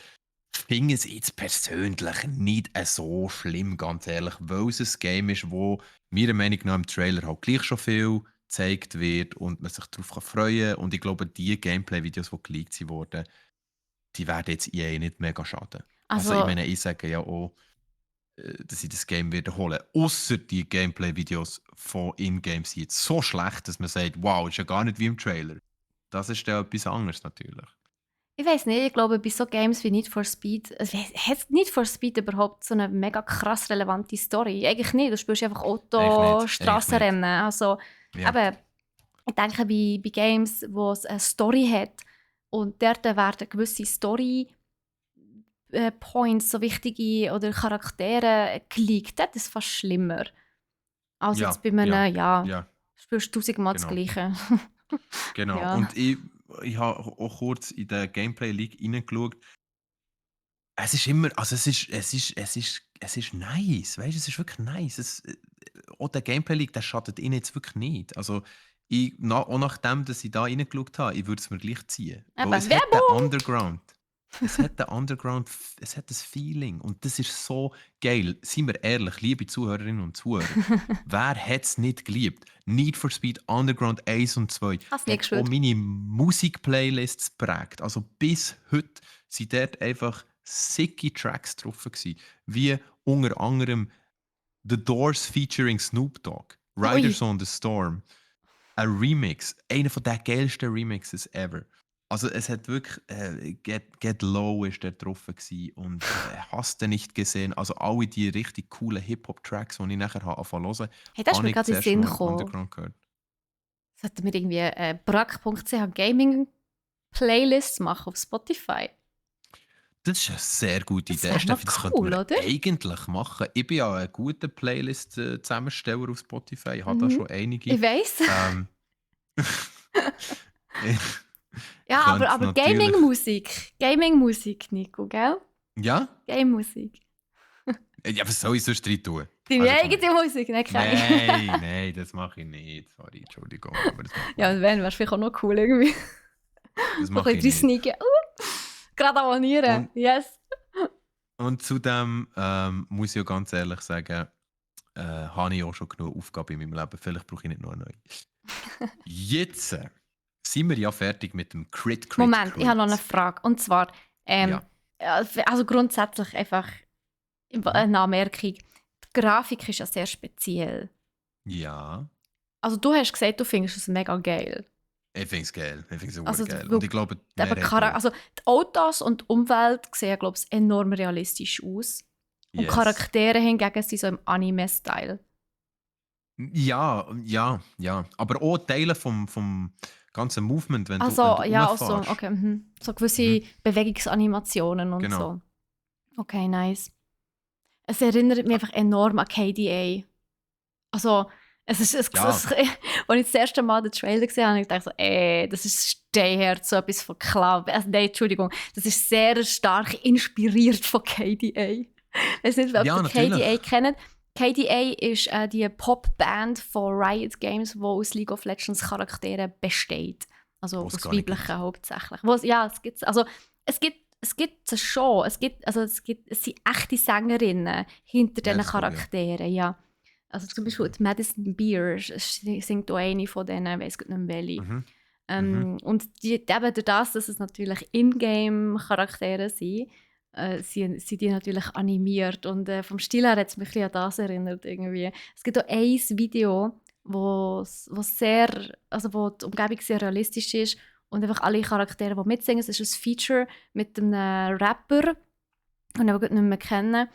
Ich finde es jetzt persönlich nicht so schlimm, ganz ehrlich, weil es ein Game ist, wo meiner Meinung nach im Trailer halt gleich schon viel gezeigt wird und man sich darauf freuen kann. Und ich glaube, die Gameplay-Videos, die geleakt wurden, die werden jetzt EA nicht mega schaden. Also ich Also, meine, ich sage ja auch, dass ich das Game wiederhole. Außer die Gameplay-Videos von In-Games sind jetzt so schlecht, dass man sagt, wow, ist ja gar nicht wie im Trailer. Das ist ja etwas anderes natürlich. ich weiß nicht, ich glaube, bei so Games wie Need for Speed, hat Need for Speed überhaupt so eine mega krass relevante Story? Eigentlich nicht, du spielst einfach Eigentlich Auto, nicht. Eigentlich nicht. Strassenrennen. Also, Ja. eben, ich denke, bei Games, wo es eine Story hat und dort werden gewisse Story Points, so wichtige oder Charaktere geleakt, das ist fast schlimmer. Als Ja, jetzt bei ja, einem, ja, ja, spielst du tausendmal das genau. Gleiche. Genau. Ja. Und ich habe auch kurz in den Gameplay League reingeschaut. Es ist immer, also es ist nice, weißt du, es ist wirklich nice. Auch der Gameplay League, der schadet ihnen jetzt wirklich nicht. Also, auch nachdem, dass ich da reingeschaut habe, ich würde es mir gleich ziehen. Weil Eben, es hat den Werbung! Underground. Es hat den Underground, es hat das Feeling. Und das ist so geil. Seien wir ehrlich, liebe Zuhörerinnen und Zuhörer, wer hat es nicht geliebt? Need for Speed Underground 1 und 2 Hast du nie hat auch gespielt? meine Musikplaylists geprägt. Also bis heute sind dort einfach sicke Tracks drauf gewesen. Wie unter anderem The Doors featuring Snoop Dogg, Ui. Riders on the Storm, ein Remix, einer der geilsten Remixes ever. Also es hat wirklich, Get Low ist dort drauf gewesen und «Hast du nicht gesehen?» Also alle die richtig coolen Hip-Hop-Tracks, die ich nachher angefangen zu hören, Hey, das ist habe mir ich gerade in den zuerst Sinn nur im gekommen. Underground gehört. Sollten wir irgendwie brack.ch Gaming-Playlists machen auf Spotify? Das ist eine sehr gute Das Idee, wäre noch Steffi. Das könnte cool, man oder? eigentlich machen. Ich bin ja ein guter Playlist-Zusammensteller auf Spotify. Ich habe da Mhm. schon einige. Ich weiss. Ähm, ich Ja, könnte aber natürlich. Gaming-Musik, Nico, gell? Ja? Game-Musik. Ja, was soll ich sonst drin tun? Deine Also komm eigene jetzt. Musik, nicht keine. Nein, das mache ich nicht. Sorry, Entschuldigung, aber das mache ich Ja, und nicht. wenn, wäre vielleicht auch noch cool irgendwie. Das So mache ein ich bisschen nicht. sneaken. Gerade abonnieren. Und, Yes. und zudem muss ich ja ganz ehrlich sagen, habe ich auch schon genug Aufgaben in meinem Leben. Vielleicht brauche ich nicht noch eine neue. Jetzt sind wir ja fertig mit dem Crit. Moment, ich habe noch eine Frage. Und zwar, Ja. also grundsätzlich einfach eine Anmerkung. Die Grafik ist ja sehr speziell. Ja. Also du hast gesagt, du findest es mega geil. Ich finde es geil. Ich finde es Also, geil. weil Und ich glaube, die eben Mehrheit auch. also die Autos und die Umwelt sehen, glaube ich, enorm realistisch aus. Und Yes. Charaktere hingegen sind so im Anime-Style. Ja. Aber auch Teile vom ganzen Movement, wenn Also, du ja, auch so, rumfährst. okay. So gewisse Mhm. Bewegungsanimationen und Genau. so. Okay, nice. Es erinnert mich einfach enorm an KDA. Also, Ja. als ich das erste Mal den Trailer gesehen habe, habe ich gedacht so, das ist Stehherz, so etwas von Cloud. Nein, Entschuldigung, das ist sehr stark inspiriert von KDA. Ich weiß nicht, ob Ja, ihr natürlich. KDA kennt. KDA ist die Popband von Riot Games, die aus League of Legends Charakteren besteht. Also Was aus gar nicht weiblichen gibt. hauptsächlich. Ja, es gibt es schon. Es sind echte Sängerinnen hinter diesen das glaube ich, ja. Charakteren, ja. Also zum Beispiel die Madison Beer singt auch eine von denen, ich weiss nicht mehr welche. Und eben durch das, dass es natürlich Ingame-Charaktere sind, sind die natürlich animiert. Und vom Stil her hat es mich ein bisschen an das erinnert. Irgendwie. Es gibt auch ein Video, wo die Umgebung sehr realistisch ist und einfach alle Charaktere, die mitsingen. Es ist ein Feature mit einem Rapper, den ich aber nicht mehr kenne.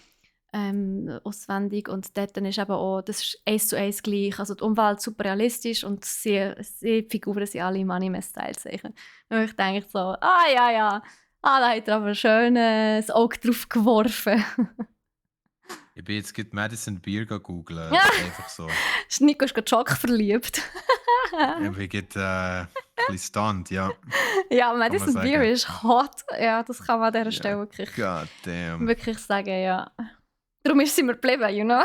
Auswendig und dort dann ist eben auch, das ist 1:1 gleich, also die Umwelt super realistisch und die Figuren sind alle im Anime-Style zeichnen. Und ich denke so, ja, da hat er aber schön das Auge drauf geworfen. Ich bin jetzt gerade Madison Beer googeln. Ja. Einfach so. Nico ist gerade schockverliebt. Ich bin gerade ein bisschen stunned, ja. Ja, Madison sagen. Beer ist hot. Ja, das kann man an dieser Stelle God damn. wirklich sagen, ja. Darum ist sie mir geblieben, you know?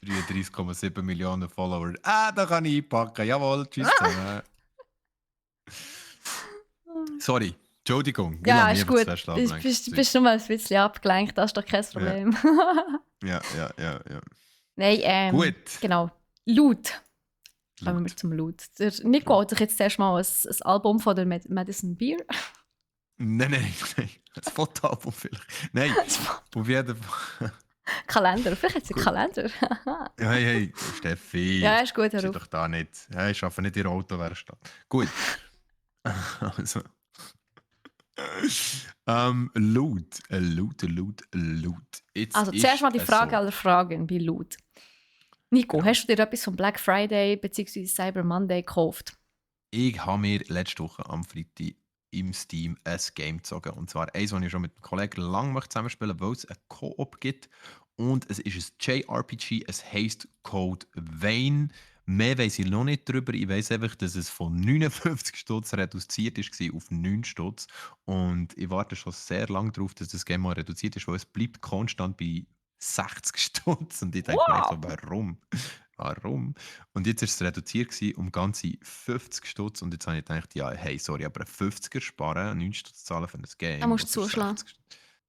33,7 Millionen Follower. Da kann ich einpacken. Jawohl, tschüss zusammen. Sorry, Entschuldigung. Ja, ist gut. Du bist nur mal ein bisschen abgelenkt, das ist doch kein Problem. Ja. Nein, Gut. Genau. Loot. Kommen wir zum Loot. Der Nico hat sich jetzt zuerst mal ein Album von der Madison Beer. Nein. Das Fotoalbum vielleicht. Nein, auf jeden Fall. Kalender. Vielleicht hat sie einen Kalender. Hey, Steffi. Ja, ist gut, Hör hör doch auf. da nicht. Hey, ich arbeite nicht in der Autowerkstatt. Gut. Also. Loot. Jetzt Also, zuerst mal die ist Frage so. aller Fragen bei Loot. Nico, hast du dir etwas von Black Friday bzw. Cyber Monday gekauft? Ich habe mir letzte Woche am Freitag im Steam ein Game gezogen. Und zwar eins, das ich schon mit einem Kollegen lange zusammenspielen möchte, weil es ein Koop gibt. Und es ist ein JRPG, es heisst Code Vein. Mehr weiss ich noch nicht darüber. Ich weiss einfach, dass es von 59 Stutz reduziert war auf 9 Stutz. Und ich warte schon sehr lange darauf, dass das Game mal reduziert ist, weil es bleibt konstant bei 60 Stutz. Und ich denke mir so, warum? Und jetzt war es reduziert um ganze 50 Stutz. Und jetzt habe ich gedacht, ja, hey, sorry, aber 50er sparen, 9 Stutz zahlen für ein Game. Da musst du was für zuschlagen. 60 Stutz.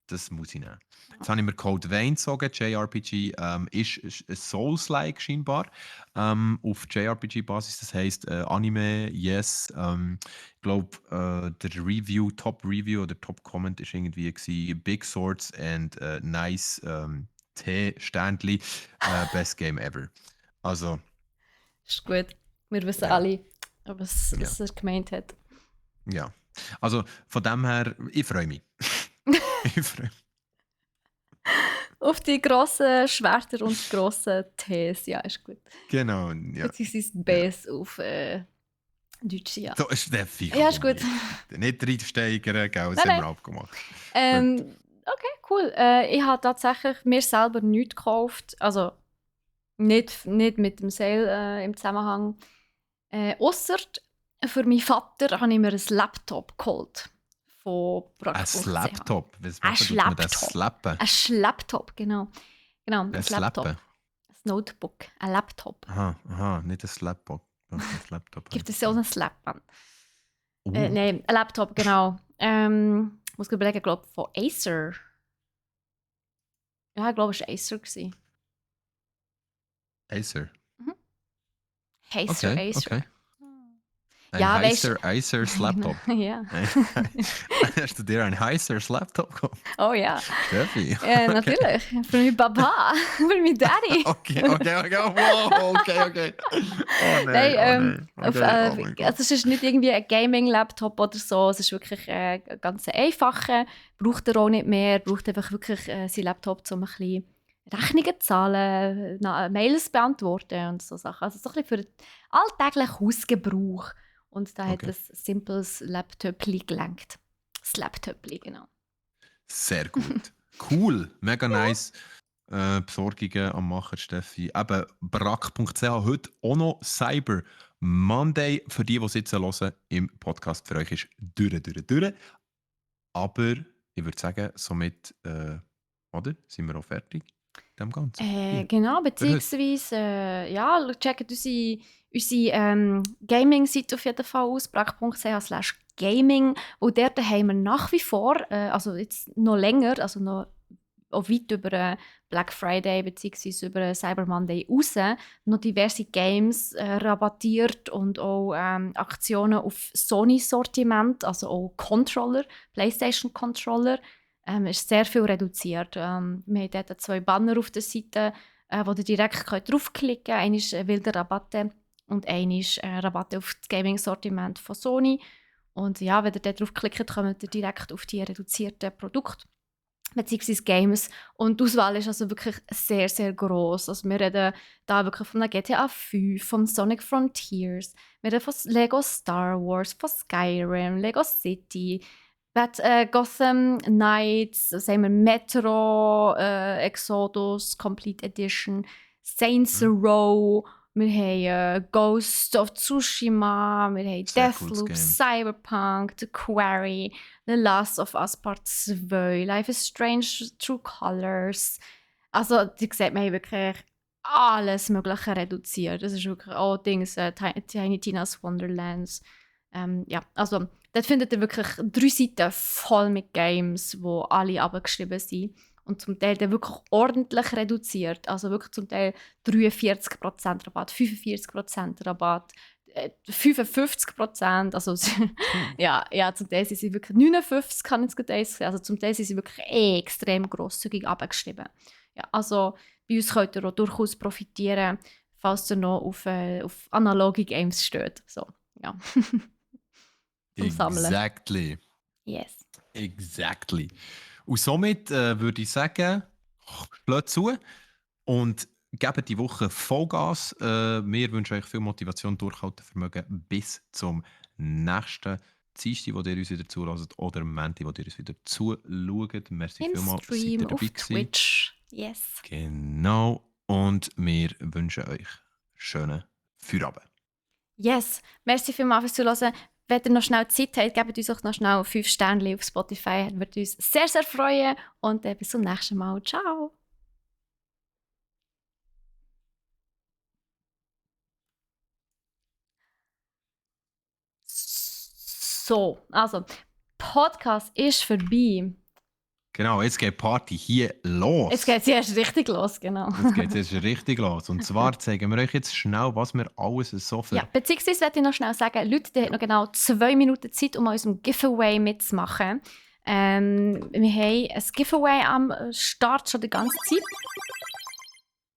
Das muss ich nehmen. Jetzt habe ich mir Code Vein gezogen. JRPG ist ein Souls-like scheinbar. Auf JRPG-Basis, das heisst Anime, yes. Ich glaube, der Top-Review oder Top-Comment war irgendwie gewesen, Big Swords and nice Tee-Ständli. Best Game ever. Also. Ist gut. Wir wissen Ja. alle, was er gemeint hat. Ja. Also von dem her, ich freue mich. Ich freue mich. Auf die grossen Schwerter und die grossen Ts, ja, ist gut. Genau, ja. Beziehungsweise Ja. Bs auf Deutsch, ja. So, Steffi, Ja, ist komm gut. jetzt. Nicht reinsteigern, gell, das Nein, haben wir nein. abgemacht. Gut. Okay, cool. Ich habe tatsächlich mir selber nichts gekauft. Also nicht mit dem Sale im Zusammenhang. Ausser für meinen Vater habe ich mir ein Laptop geholt. Von Ein brack.ch. Laptop. Was Ein machen tut man das? Laptop. Slappen? Ein Laptop, genau. Genau, ein Ein Laptop. Slappen? Ein Notebook. Ein Laptop. Aha, nicht ein Slapbook. Das ist ein Laptop. Gibt es ja auch einen Slap-Band? Oh, Nein, ein Laptop, genau. Muss ich überlegen, glaube von Acer. Ja, ich glaube, es war Acer. Acer. Mhm. Acer, Okay, Acer. okay. Ein Ja, weißt Acer's Laptop. ja. Hast du dir ein Acer's Laptop gekauft? Oh ja. Steffi? Natürlich. Für meinen Papa. Für meinen Daddy. Okay. Wow, okay. Oh Nein, nein. Okay, oh mein Gott. also es ist nicht irgendwie ein Gaming-Laptop oder so. Es ist wirklich ein ganz einfacher. Braucht er auch nicht mehr. Braucht einfach wirklich seinen Laptop, um ein bisschen Rechnungen zu zahlen, Mails beantworten und so Sachen. Also so ein bisschen für den alltäglichen Hausgebrauch. Und da hat Okay. ein simples Laptopli gelenkt. Das Laptopli, genau. Sehr gut. Cool, mega nice. Besorgungen am Machen, Steffi. Eben, brack.ch heute auch noch Cyber Monday. Für die es jetzt hören im Podcast, für euch ist durch. Aber ich würde sagen, somit oder? Sind wir auch fertig mit dem Ganzen? Hier, Genau, für heute. beziehungsweise ja, checkt unsere Gaming-Seite auf jeden Fall aus, brack.ch/gaming. Und dort haben wir nach wie vor, also jetzt noch länger, also noch auch weit über Black Friday bzw. über Cyber Monday raus, noch diverse Games rabattiert und auch Aktionen auf Sony-Sortiment, also auch Controller, PlayStation-Controller. Ist sehr viel reduziert. Wir haben dort 2 Banner auf der Seite, wo ihr direkt draufklicken könnt. Einer ist wilde Rabatte und einer ist Rabatte auf das Gaming-Sortiment von Sony. Und ja, wenn ihr dort draufklickt, kommt ihr direkt auf die reduzierten Produkte beziehungsweise Games. Und die Auswahl ist also wirklich sehr, sehr gross. Also wir reden da wirklich von der GTA 5, von Sonic Frontiers, wir reden von Lego Star Wars, von Skyrim, Lego City, Gotham Knights, sagen wir Metro, Exodus, Complete Edition, Saints Row, wir haben Ghost of Tsushima, wir haben Sehr cooles Deathloop, Game. Cyberpunk, The Quarry, The Last of Us Part 2, Life is Strange, True Colors. Also, ihr seht, wir haben wirklich alles Mögliche reduziert. Das ist wirklich auch Dings, Tiny Tina's Wonderlands. Ja, also, dort findet ihr wirklich 3 Seiten voll mit Games, wo alle abgeschrieben sind. Und zum Teil dann wirklich ordentlich reduziert. Also wirklich zum Teil 43% Rabatt, 45% Rabatt, 55%. Also ja, zum Teil sind sie wirklich 59, kann ich jetzt sagen. Also zum Teil sind sie wirklich extrem grosszügig abgeschrieben. Ja, also bei uns könnt ihr auch durchaus profitieren, falls ihr noch auf analoge Games steht. So, ja. Zum Sammeln. Exactly. Yes. Exactly. Und somit würde ich sagen, schlägt zu und gebt die Woche Vollgas. Wir wünschen euch viel Motivation, Durchhaltevermögen bis zum nächsten Dienstag, wo ihr uns wieder zuhört, oder Montag, wo ihr uns wieder zuschaut. Merci Im vielmals, Stream seid ihr auf dabei gewesen. Twitch. Yes. Genau. Und wir wünschen euch schönen Feierabend. Yes. Merci vielmals fürs Zuhören. Wenn ihr noch schnell Zeit habt, gebt uns auch noch schnell 5 Sterne auf Spotify. Das würde uns sehr, sehr freuen. Und bis zum nächsten Mal. Ciao. So, also, Podcast ist vorbei. Genau, jetzt geht die Party hier los. Jetzt geht es erst richtig los, genau. Jetzt geht es erst richtig los. Und zwar zeigen wir euch jetzt schnell, was wir alles so für... Ja, beziehungsweise möchte ich noch schnell sagen, Leute, die haben noch genau 2 Minuten Zeit, um an unserem Giveaway mitzumachen. Wir haben ein Giveaway am Start schon die ganze Zeit.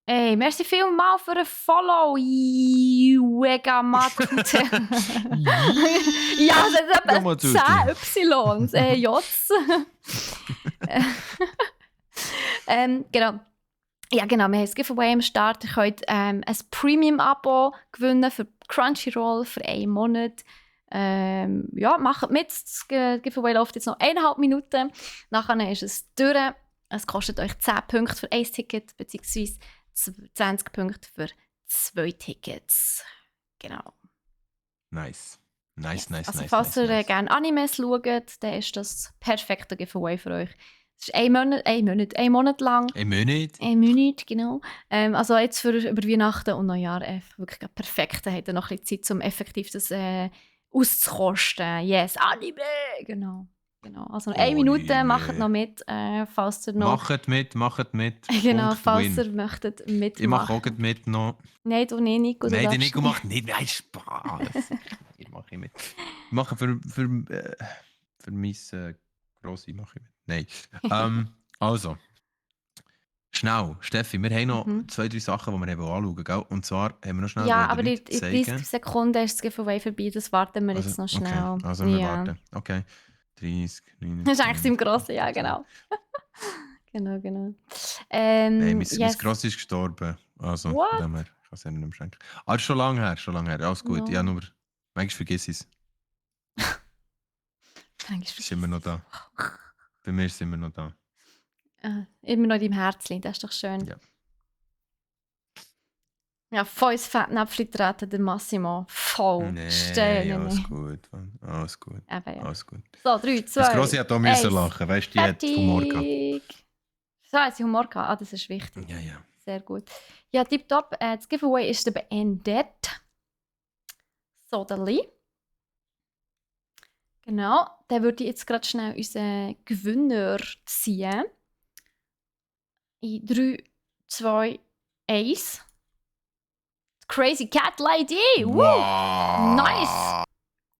Hey, merci vielmals für ein Follow, Juega Matute. Ja, das hat etwa 10 Ys, Js. Genau. Ja, genau, wir haben das Giveaway am Start. Ihr könnt ein Premium-Abo gewinnen für Crunchyroll für 1 Monat. Ja, macht mit. Das Giveaway läuft jetzt noch 1,5 Minuten. Nachher ist es durch. Es kostet euch 10 Punkte für 1 Ticket, beziehungsweise 20 Punkte für 2 Tickets. Genau. Nice. Also, falls ihr gerne Animes schaut, dann ist das perfekte Giveaway für euch. Es ist 1 Monat lang. 1 Monat? 1 Monat, genau. Also jetzt für über Weihnachten und Neujahr wirklich perfekt. Da habt ihr noch ein bisschen Zeit, um effektiv das auszukosten. Yes, Anime! Genau. Also noch 1 Minute, macht noch mit, falls ihr noch... Macht mit. Genau, falls ihr möchtet mitmachen. Ich mache auch mit noch. Nein, du nicht, Nico. Nein, der Nico macht nicht. Nein, Spaß. Ich mache mit. Ich mache für mein Grossi mache ich mit. Nein. Also. Schnell, Steffi, wir haben noch 2, 3 Sachen, die wir anschauen wollen. Gell? Und zwar haben wir noch schnell... Ja, aber in 30 Sekunden ist das Giveaway vorbei. Das warten wir jetzt noch schnell. Okay. Also wir warten. Okay. 30, 29... Das ist eigentlich im Grossen, ja, genau. genau. Nein, mein Grossi ist gestorben. Also, von dem her, ich kann es ja nicht mehr schenken. Ah, schon lange her. Alles gut. No. Ja, nur... Manchmal vergiss ich es. Ist immer noch da. Bei mir ist es immer noch da. Immer noch in deinem Herzchen, das ist doch schön. Ja. Ja, voll ins Fettnäpfchen treten, der Massimo. Voll. Nee, alles gut. Alles gut. Eben, ja. Alles gut. So, 3, 2, Das Grossi hat auch müssen lachen. Weißt du, die hat Humor gehabt. So, hat sie Humor gehabt. Ah, das ist wichtig. Ja. Sehr gut. Ja, tipptopp. Das Giveaway ist beendet. So, Dali. Genau. Dann würde ich jetzt gerade schnell unseren Gewinner ziehen. In 3, 2, 1. Crazy Cat Lady! Wow. Nice!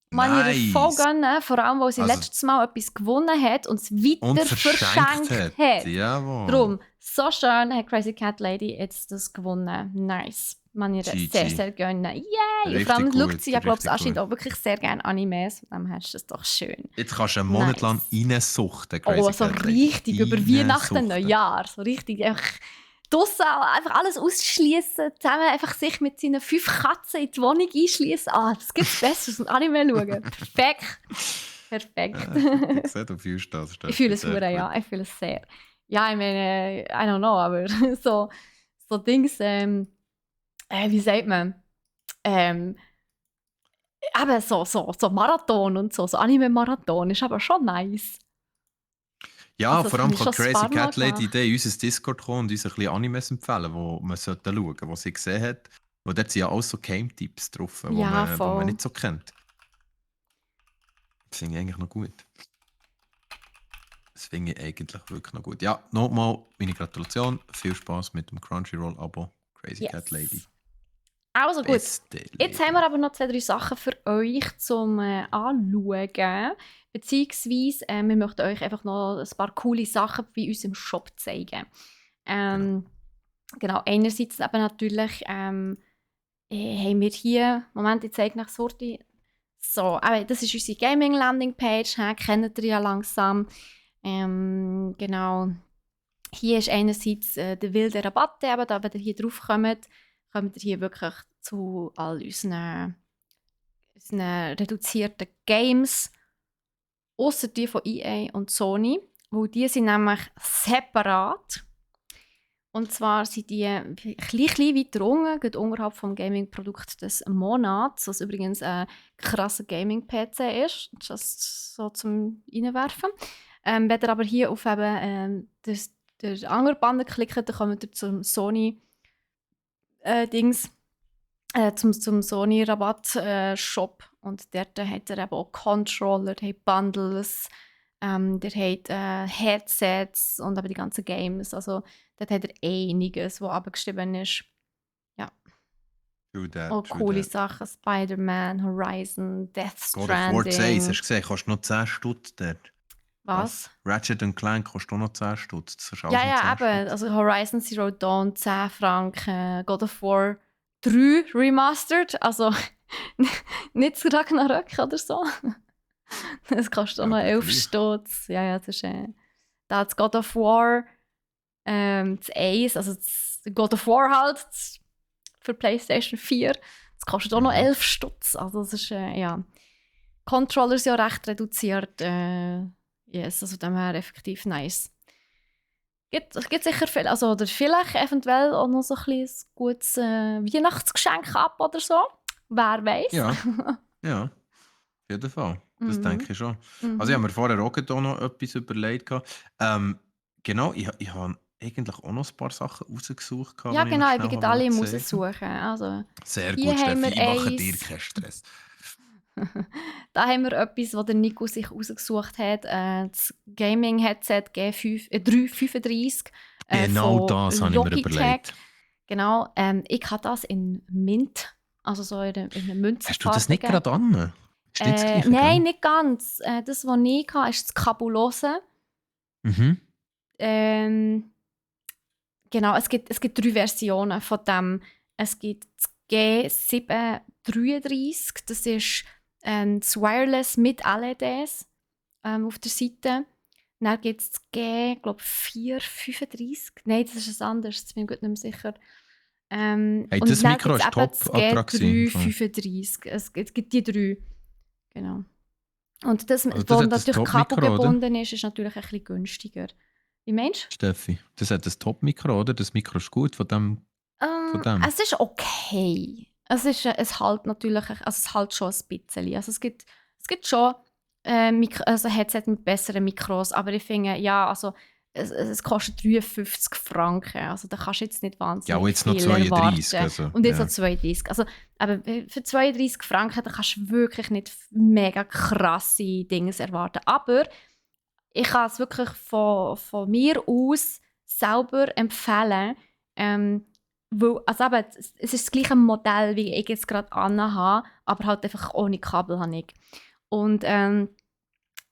Man, ihr voll gönnen, vor allem, weil sie letztes Mal etwas gewonnen hat und es weiter verschenkt hat. Jawohl. Darum, so schön hat Crazy Cat Lady jetzt das gewonnen. Nice. Man, ihr sehr, sehr gönnen. Yay! Und vor allem schaut sie, ja, glaube ich, anscheinend auch wirklich sehr gerne Animes. Von dem her ist das doch schön. Jetzt kannst du einen Monat lang reinsuchten, Crazy Cat Lady. Oh, so richtig, über Weihnachten, Neujahr. So richtig, draussen einfach alles ausschließen, zusammen einfach sich mit seinen 5 Katzen in die Wohnung einschließen. Das gibt es Besseres und Anime schauen. Perfekt. Ich sehe, du fühlst das. Ich fühle es sehr, ja. Ich fühle es sehr. Ja, ich meine, I don't know, aber so Dings, wie sagt man? Eben so Marathon und so Anime-Marathon ist aber schon nice. Ja, also, vor allem kann Crazy Cat Lady in unser Discord kommen und uns ein bisschen Animes empfehlen, die man schauen sollte, die sie gesehen hat. Weil dort sind ja auch so Game-Tipps drauf, die man nicht so kennt. Das finde ich eigentlich noch gut. Das finde ich eigentlich wirklich noch gut. Ja, nochmal meine Gratulation. Viel Spaß mit dem Crunchyroll-Abo. Crazy Cat Lady. Also gut, jetzt haben wir aber noch 2, 3 Sachen für euch zum Anschauen. Beziehungsweise, wir möchten euch einfach noch ein paar coole Sachen bei uns im Shop zeigen. Genau, einerseits eben natürlich haben wir hier, Moment, ich zeige nach Sorti. So, das ist unsere Gaming-Landing-Page, kennt ihr ja langsam. Genau, hier ist einerseits der wilde Rabatt, eben, da wenn ihr hier drauf kommt ihr hier wirklich zu all unseren reduzierten Games, außer die von EA und Sony, weil die sind nämlich separat. Und zwar sind die ein bisschen weiter unten, gerade unterhalb vom Gaming-Produkt des Monats, was übrigens ein krasser Gaming-PC ist, just so zum Reinwerfen. Wenn ihr aber hier auf eben den anderen Banner klickt, dann kommt ihr zum Sony zum Sony Rabatt-Shop und dort hat er eben auch Controller, der hat Bundles, der hat Headsets und aber die ganzen Games, also dort hat er einiges, was abgeschrieben ist. Ja. Auch coole Sachen, Spider-Man, Horizon, Death Stranding. God of War 6, hast du gesehen, kostet noch 10 Stutz dort. Was? Ratchet Clank kostet auch noch 10 Stutz. Das ist auch Ja, noch ja, 10 eben. Also Horizon Zero Dawn 10 Franken, God of War 3 Remastered, also nicht zu Ragnarök oder so. Das kostet auch Ja, noch aber 11 gleich. Stutz. Ja, ja, das ist da hat God of War das 1, also das God of War halt für PlayStation 4, das kostet auch noch 11 Stutz. Also das ist, ja. Controller sind ja recht reduziert. Yes, also dem her effektiv nice. Gibt sicher viel, also oder vielleicht eventuell auch noch so ein bisschen ein gutes Weihnachtsgeschenk ab oder so. Wer weiß? Ja, ja, auf jeden Fall. Das denke ich schon. Also ich habe mir vorher auch gerade noch etwas überlegt. Genau, ich habe eigentlich auch noch ein paar Sachen rausgesucht, die Ja, ich noch genau, ich bin schnell gerade alle im zeigen wollte. Raussuchen. Also, Sehr hier gut, haben Steffi, wir ich mache dir eins. keinen Stress. Da haben wir etwas, das der Nico sich rausgesucht hat. Das Gaming-Headset G335 Genau von das habe ich mir Logitech. überlegt. Genau, ich habe das in Mint, also so in einer Hast du das Münzenfarbe nicht gegeben. gerade an? Ist nicht das Gleiche, Nein, gell? nicht ganz. Das, was ich hatte, ist das Kabellose. Mhm. Ähm, genau, es gibt 3 Versionen von dem. Es gibt das G733, das ist das Wireless mit LEDs auf der Seite. Dann gibt es das G, glaube 435. Nein, das ist ein anderes, das bin ich gut nicht mehr sicher. Hey, Und das dann gibt Mikro es war eben das top attraktiv. G335. Es gibt die 3. Genau. Und das, Also was das hat das natürlich Top-Mikro, oder? kabelgebunden ist natürlich ein bisschen günstiger. Wie meinst Steffi, das hat das Top-Mikro, oder? Das Mikro ist gut von dem. du? Von dem. Es ist okay. Es halt natürlich, also es halt schon ein bisschen. Also es gibt schon also Headset mit besseren Mikros, aber ich finde, ja, also es kostet 53 Franken. Also da kannst du jetzt nicht Ja, und wahnsinnig jetzt noch viel 32, erwarten. also, Und jetzt noch ja. 32. Also, aber für 32 Franken da kannst du wirklich nicht mega krasse Dinge erwarten. Aber ich kann es wirklich von mir aus selber empfehlen. Weil, also eben, es ist das gleiche Modell, wie ich jetzt gerade anhabe, aber halt einfach ohne Kabel habe ich. Und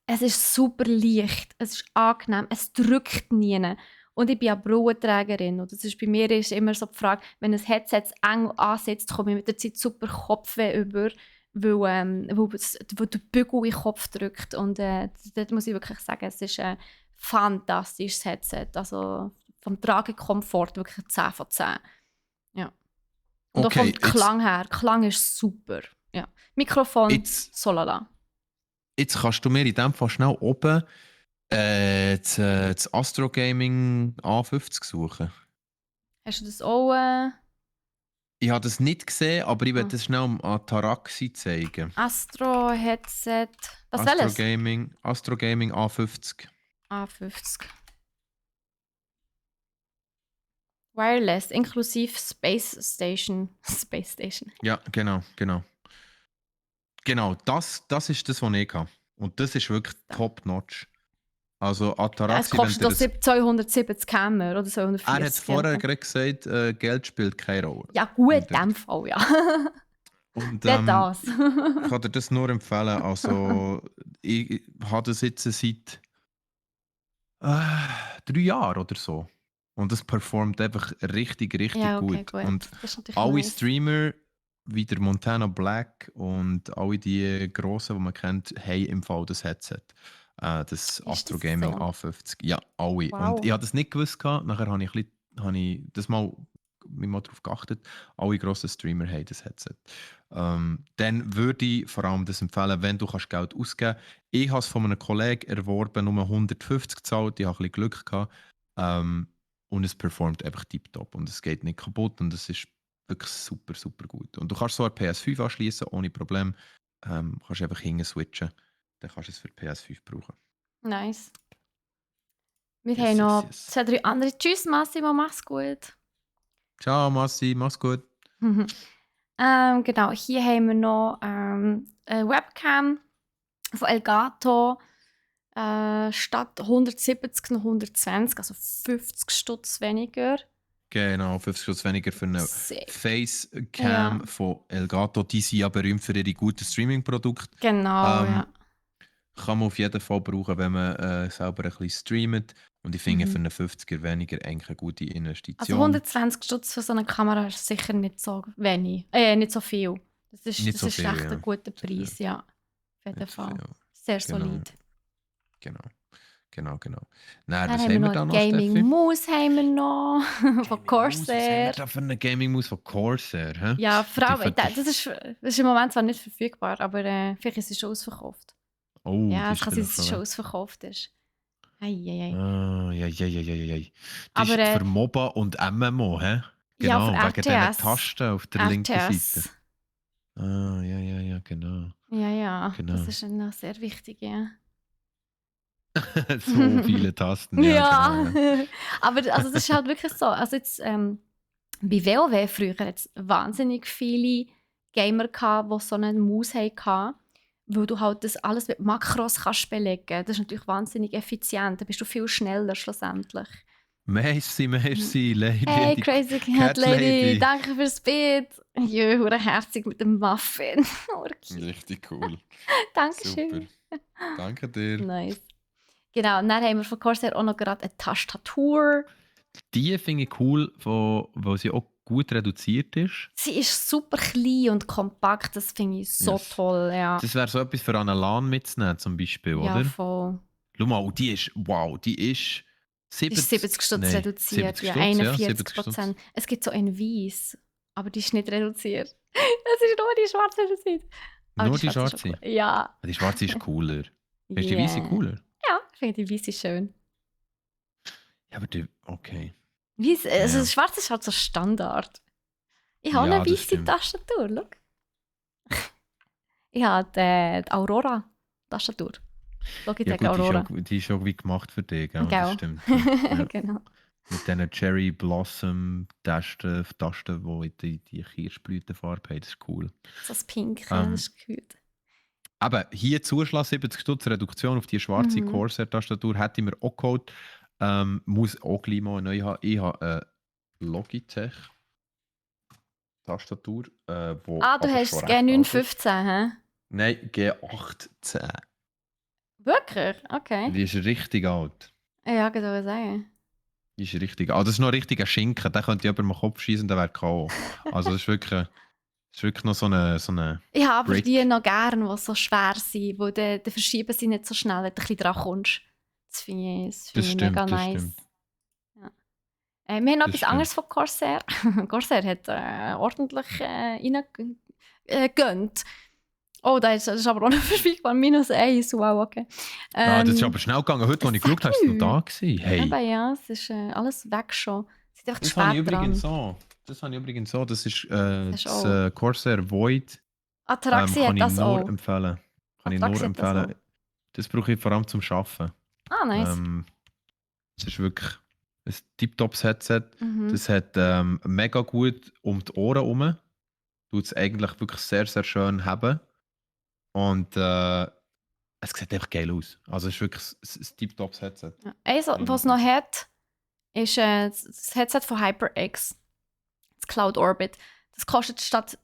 es ist super leicht, es ist angenehm, es drückt nie. Und ich bin ja Brillenträgerin. Und das ist, bei mir ist immer so die Frage, wenn ein Headset zu eng ansetzt, komme ich mit der Zeit super Kopfweh über, weil der Bügel in den Kopf drückt. Und dort muss ich wirklich sagen, es ist ein fantastisches Headset. Also vom Tragekomfort wirklich ein 10 von 10. Ja. Und auch vom Okay, Klang her. Klang ist super. Ja. Mikrofon, jetzt, so lala. jetzt kannst du mir in dem Fall schnell oben das Astro Gaming A50 suchen. Hast du das auch? Ich habe das nicht gesehen, aber ich werde Ah. das schnell am Ataraxi zeigen. Astro-Headset. Was Astro welches? Gaming, Astro Gaming A50. A50. Wireless, inklusive Space Station. Space Station. Ja, genau, genau. Genau, das ist das, was ich habe. Und das ist wirklich Da. top-notch. Also Ja, es Ataraxi, wenn kostet dir doch das... 270 Kämmer oder Er hat 240. Je vorher nachdem. gerade gesagt, Geld spielt keine Rolle. Ja, gut, in Und, dem Fall, ja. und Nicht das. ich kann dir das nur empfehlen. Also, ich habe das jetzt seit 3 Jahren oder so. Und es performt einfach richtig, richtig Ja, okay, gut. gut. Und Das ist natürlich alle nice. Streamer, wie der Montana Black und alle die Grossen, die man kennt, haben im Fall das Headset. Das Ist Astro das Gaming so? A50. Ja, alle. Und Wow. ich habe das nicht gewusst. Nachher habe ich das mal darauf geachtet. Alle grossen Streamer haben das Headset. Dann würde ich vor allem das empfehlen, wenn du kannst Geld ausgeben kannst. Ich habe es von einem Kollegen erworben, nur 150 gezahlt. Ich hatte ein bisschen Glück gehabt. Und es performt einfach tiptop und es geht nicht kaputt und es ist wirklich super, super gut. Und du kannst so eine PS5 anschließen ohne Problem. Kannst einfach hinten switchen. Dann kannst du es für die PS5 brauchen. Nice. Wir haben Yes, yes, noch yes. 2, 3 andere. Tschüss, Massimo, mach's gut. Ciao, Massi, mach's gut. Genau, hier haben wir noch eine Webcam von Elgato. Statt 170 noch 120, also 50 Stutz weniger. Genau, 50 Stutz weniger für eine Sehr. Facecam Ja. von Elgato. Die sind ja berühmt für ihre guten Streaming-Produkte. Genau, Ähm, ja. kann man auf jeden Fall brauchen, wenn man selber ein bisschen streamt. Und ich finde, für Mhm. einen 50er weniger eigentlich eine gute Also Investition. 120 Stutz für so eine Kamera ist sicher nicht so wenig. Nicht so viel. Nicht Das so ist viel, recht ja. ein guter Preis, ja. Auf jeden Nicht so Fall. viel. Sehr Genau, solid. genau, genau. Nein, Dann was haben wir haben wir noch da eine noch, Steffi? Gaming-Maus haben wir noch von Gaming Maus, was haben wir Corsair. da für eine Gaming Maus von Corsair? Hä? Ja, vor Die, allem, das ist im Moment zwar nicht verfügbar, aber vielleicht ist es schon ausverkauft. oh, Ja, die es ist kann sein, vielleicht dass es schon schon weg. ausverkauft ist. Ei. Ah, ja. Das Aber ist für MOBA und MMO, hä? ja, für Genau, wegen diesen RTS. Tasten auf der linken Seite. RTS. Ah, ja, genau. Ja, das Genau. ist noch sehr wichtig, ja. So viele Tasten, ja, genau, Ja, ja. aber also das ist halt wirklich so. Also jetzt, bei WoW früher hat es wahnsinnig viele Gamer gehabt, die so eine Maus hatten, weil du halt das alles mit Makros kannst belegen. Das ist natürlich wahnsinnig effizient. Da bist du viel schneller schlussendlich. Merci, Hey, Lady Crazy Cat Cat Lady, Lady. danke fürs Bild. Jö, hure herzig mit dem Muffin. Urki. Richtig cool. Super. Dankeschön. Danke dir. Nice. Genau, und dann haben wir von Corsair auch noch gerade eine Tastatur. Die finde ich cool, weil sie auch gut reduziert ist. Sie ist super klein und kompakt, das finde ich so Yes. toll, ja. Das wäre so etwas für eine LAN mitzunehmen, zum Beispiel, Ja, oder? voll. Schau mal, die ist 70, Die ist 70 Stutz nein, reduziert, 70 ja, Stutz, ja, 41%. Es gibt so ein Weiss, aber die ist nicht reduziert. Es ist nur die schwarze reduziert. Aber Nur die ist schwarze? schon cool. Ja. Die schwarze ist cooler. Ist die weiße Yeah. cooler? Ja, ich finde die Weiss ist schön. Ja, aber die, okay. Weiss, also Ja. das Schwarze ist halt so Standard. Ich habe Ja, eine das weisse stimmt. Tastatur, schau. Ich habe die Aurora-Tastatur. Logitech Ja gut, Aurora. die ist auch wie gemacht für dich, gell? Gell? Das stimmt. Ja. Genau. Mit diesen Cherry Blossom Tasten, die Kirschblütenfarbe haben, das ist cool. So das Pink, Ähm, das ist gut. Aber hier Zuschlag 70 Stutz Reduktion auf die schwarze Corsair-Tastatur hätte ich mir auch geholt. Muss auch gleich mal neu haben. Ich habe eine Logitech-Tastatur. Du aber hast schon das recht alt ist. G915, hä? Nein, G810. Wirklich? Okay. Die ist richtig alt. Ja, ich würde sagen. Die ist richtig alt. Das ist noch richtig ein Schinken. Den könnte jemand mal Kopf schießen, der wäre K.O. Also das ist wirklich noch so eine Ich habe aber Break. die noch gerne, die so schwer sind, wo dann verschieben sie nicht so schnell, wenn du ein bisschen dran kommst. Das finde ich mega nice. Stimmt. Ja. Wir haben noch Das etwas stimmt. anderes von Corsair. Corsair hat ordentlich reingegönnt. Oh, das ist aber auch noch verfügbar. -1, wow, okay. Das ist aber schnell gegangen. Heute, als ich geschaut habe, war es noch da gewesen. Hey. Eben, ja, es ist alles weg schon. Es ist einfach Das spät habe ich dran. übrigens so. Das ist Hast das auch. Corsair Void. Ataraxi Kann hat ich das nur auch. empfehlen. Kann ich Ataraxi nur hat das empfehlen. Das brauche ich vor allem zum Arbeiten. Ah, nice. Es ist wirklich ein Tip-Tops-Headset. Mhm. Das hat mega gut um die Ohren herum. Tut es eigentlich wirklich sehr, sehr schön haben. Und es sieht einfach geil aus. Also es ist wirklich ein Tip-Tops-Headset. Ja. Also, was es noch hat, ist das Headset von HyperX. Das Cloud Orbit. Das kostet statt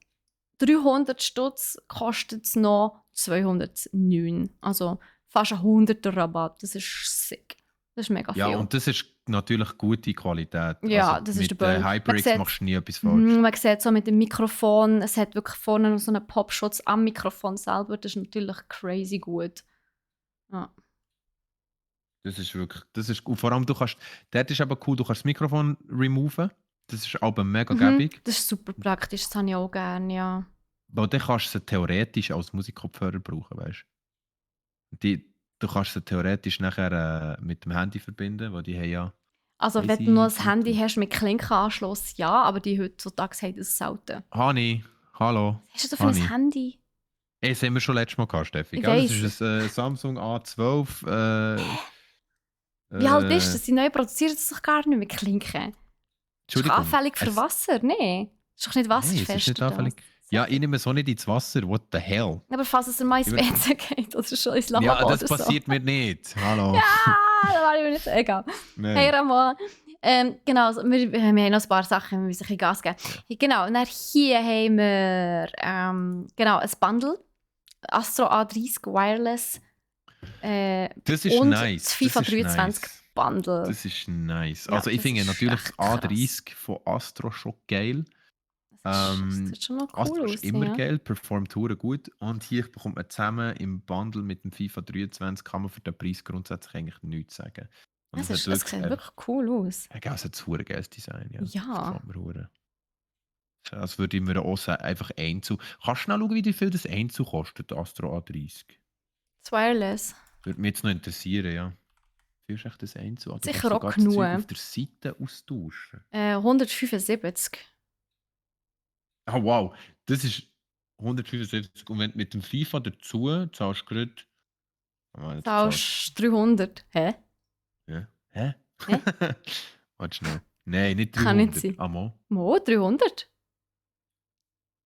300 Stutz kostet es noch 209. Also fast ein 100er Rabatt. Das ist sick. Das ist mega viel. Ja, und das ist natürlich gute Qualität. Ja, also das ist mit der Ball. HyperX Man sieht- machst du nie etwas falsch. Man sieht so mit dem Mikrofon, es hat wirklich vorne noch so einen Popschutz am Mikrofon selber. Das ist natürlich crazy gut. Ja. Das ist wirklich, das ist gut. Vor allem, dort ist eben cool, du kannst das Mikrofon removen. Das ist aber mega gäbig. Das ist super praktisch, das habe ich auch gerne, ja. Weil dann kannst du sie theoretisch als Musikkopfhörer brauchen, weißt du? Du kannst sie theoretisch nachher mit dem Handy verbinden, weil die haben ja... Also wenn du noch ein Handy hast mit Klinkenanschluss, ja, aber die heutzutage haben das selten. Hani, hallo. Was hast du für ein Handy? Das haben wir schon letztes Mal gehabt, Steffi. Ich Gell? weiss. Das ist ein Samsung A12. Wie alt ist das? Die neu produzieren das doch gar nicht mit Klinken. Das ist doch anfällig für Wasser, nee. Das ist doch nicht wasserfest. Nein, es ist nicht anfällig. Ja, ich nehme so nicht ins Wasser. What the hell? Aber falls es mal ins WC geht oder schon ins Lavabo Ja, das oder passiert mir nicht. Hallo. Ja, da war ich mir nicht... Egal. Nein. Hey Ramon. Genau, also wir haben noch ein paar Sachen, wir müssen ein bisschen Gas geben. Genau, und dann hier haben wir genau, ein Bundle. Astro A30 Wireless Das ist und nice. das FIFA Das ist 23 nice. Bundle. Das ist nice. Ja, Also ich das finde ist natürlich echt das A30 von Astro schon geil. Das sieht schon noch cool Astro aus. ist immer Ja. geil, performt hure gut. Und hier bekommt man zusammen im Bundle mit dem FIFA 23 kann man für den Preis grundsätzlich eigentlich nichts sagen. Und Es sieht wirklich cool aus. Ja, es hat ein hure geiles Design. Ja. Das Ja. gefällt mir hure. Das würde ich mir auch sagen, einfach Einzel. Kannst du schnell schauen, wie viel das Einzel kostet, Astro A30? Das Wireless. Würde mich jetzt noch interessieren, ja. Wie viel ist echt das Einzel? Du Sicher kannst auch sogar das Zeug genug. auf der Seite austauschen. 175. Ah, wow. Das ist 175. Und wenn du mit dem FIFA dazu zahlst du gerade. Zahlst 300. Hä? Ja. Hä? Hä? Warte schnell. Nein, nicht 300. Kann nicht sein. Amo. Mo, 300?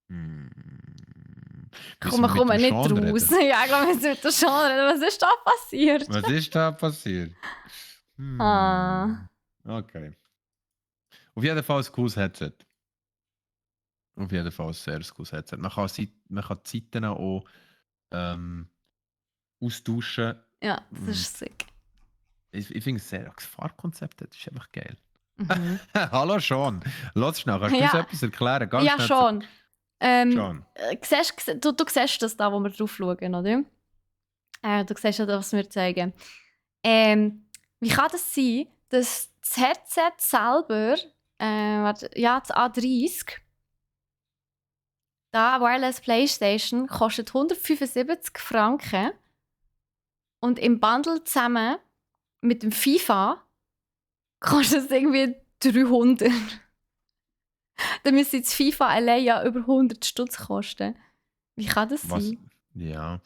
Hm. Komm, wir kommen nicht raus. Ja, ich glaube, wir müssen schon reden. Was ist da passiert? Was ist da passiert? Ah. Okay. Auf jeden Fall ein cooles Headset. Auf jeden Fall ein sehr cooles Headset. Man kann die Seiten auch austauschen. Ja, das ist sick. Ich finde es sehr, das Fahrkonzept das ist einfach geil. Mhm. Hallo Sean, lass schnell, kannst du Ja. uns etwas erklären? Ganz Ja, schnell schon. Sean. Du siehst das da, wo wir drauf schauen, oder? Du siehst ja, was wir zeigen. Wie kann das sein, dass das Headset selber, das A30, da Wireless PlayStation, kostet 175 Franken und im Bundle zusammen mit dem FIFA kostet es irgendwie 300. Dann müsste jetzt FIFA allein ja über 100 Stutz kosten. Wie kann das sein? Ja.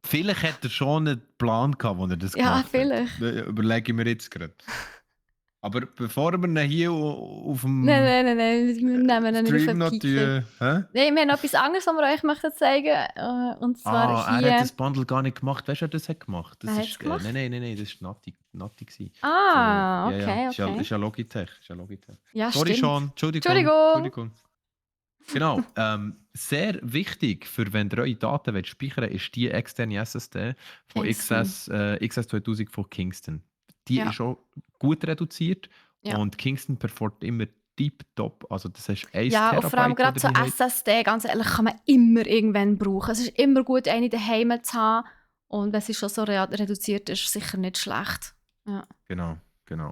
Vielleicht hat er schon einen Plan gehabt, als er das gemacht hat. Vielleicht. Überlege ich mir jetzt gerade. Aber bevor wir ihn hier auf dem Nein, wir nehmen ihn nicht auf Stream den Pike. Nein, wir haben noch etwas anderes, was wir euch möchten zeigen. Und zwar hier... Er hat das Bundle gar nicht gemacht. Weißt du, wer das hat gemacht? Das ist, gemacht? Nein, das war Nati gewesen. Ah, so, okay. Ist ja Logitech. Ja, Sorry, stimmt. Sean. Entschuldigung. Genau. Sehr wichtig, für wenn ihr eure Daten speichern wollt, ist die externe SSD von XS2000 von Kingston. Die ist auch gut reduziert und Kingston performt immer tiptop. Also das heißt 1 ja, und vor allem gerade so SSD, ganz ehrlich, kann man immer irgendwann brauchen. Es ist immer gut, eine daheim zu haben. Und wenn sie schon so reduziert ist, sicher nicht schlecht. Ja. Genau.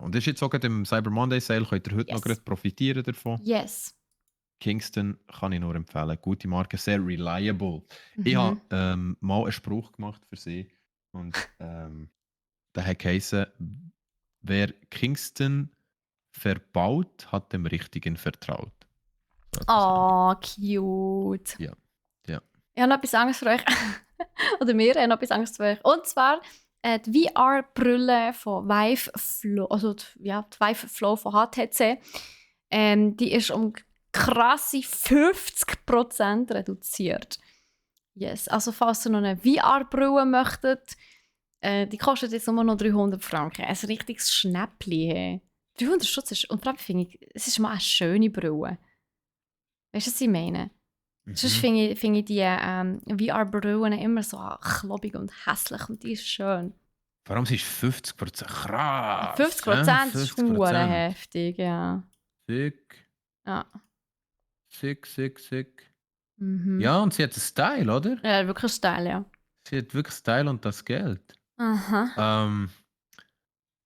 Und das ist jetzt sogar im Cyber Monday Sale, könnt ihr heute noch gerade profitieren davon. Yes. Kingston kann ich nur empfehlen. Gute Marke, sehr reliable. Ich habe mal einen Spruch gemacht für sie. Und der hat geheißen, wer Kingston verbaut, hat dem Richtigen vertraut. Oh, cute. Ja. Ich habe noch etwas Angst für euch. Oder wir haben noch etwas Angst für euch. Und zwar die VR-Brille von Vive Flow, also die Vive Flow von HTC. Die ist um krasse 50% reduziert. Yes. Also falls ihr noch eine VR-Brille möchtet, die kostet jetzt nur noch 300 Franken. Ein richtiges Schnäppchen. Hey. 300 Stutz ist, und vor allem finde ich, es ist mal eine schöne Brille. Weißt du, was ich meine? Sonst finde ich die VR-Brillen immer so kloppig und hässlich und die ist schön. Vor allem sie ist 50%. Krass. 50% ist verdammt heftig, ja. Sick. Ja. Sick. Mhm. Ja, und sie hat einen Style, oder? Ja, wirklich Style, ja. Sie hat wirklich Style und das Geld. Aha.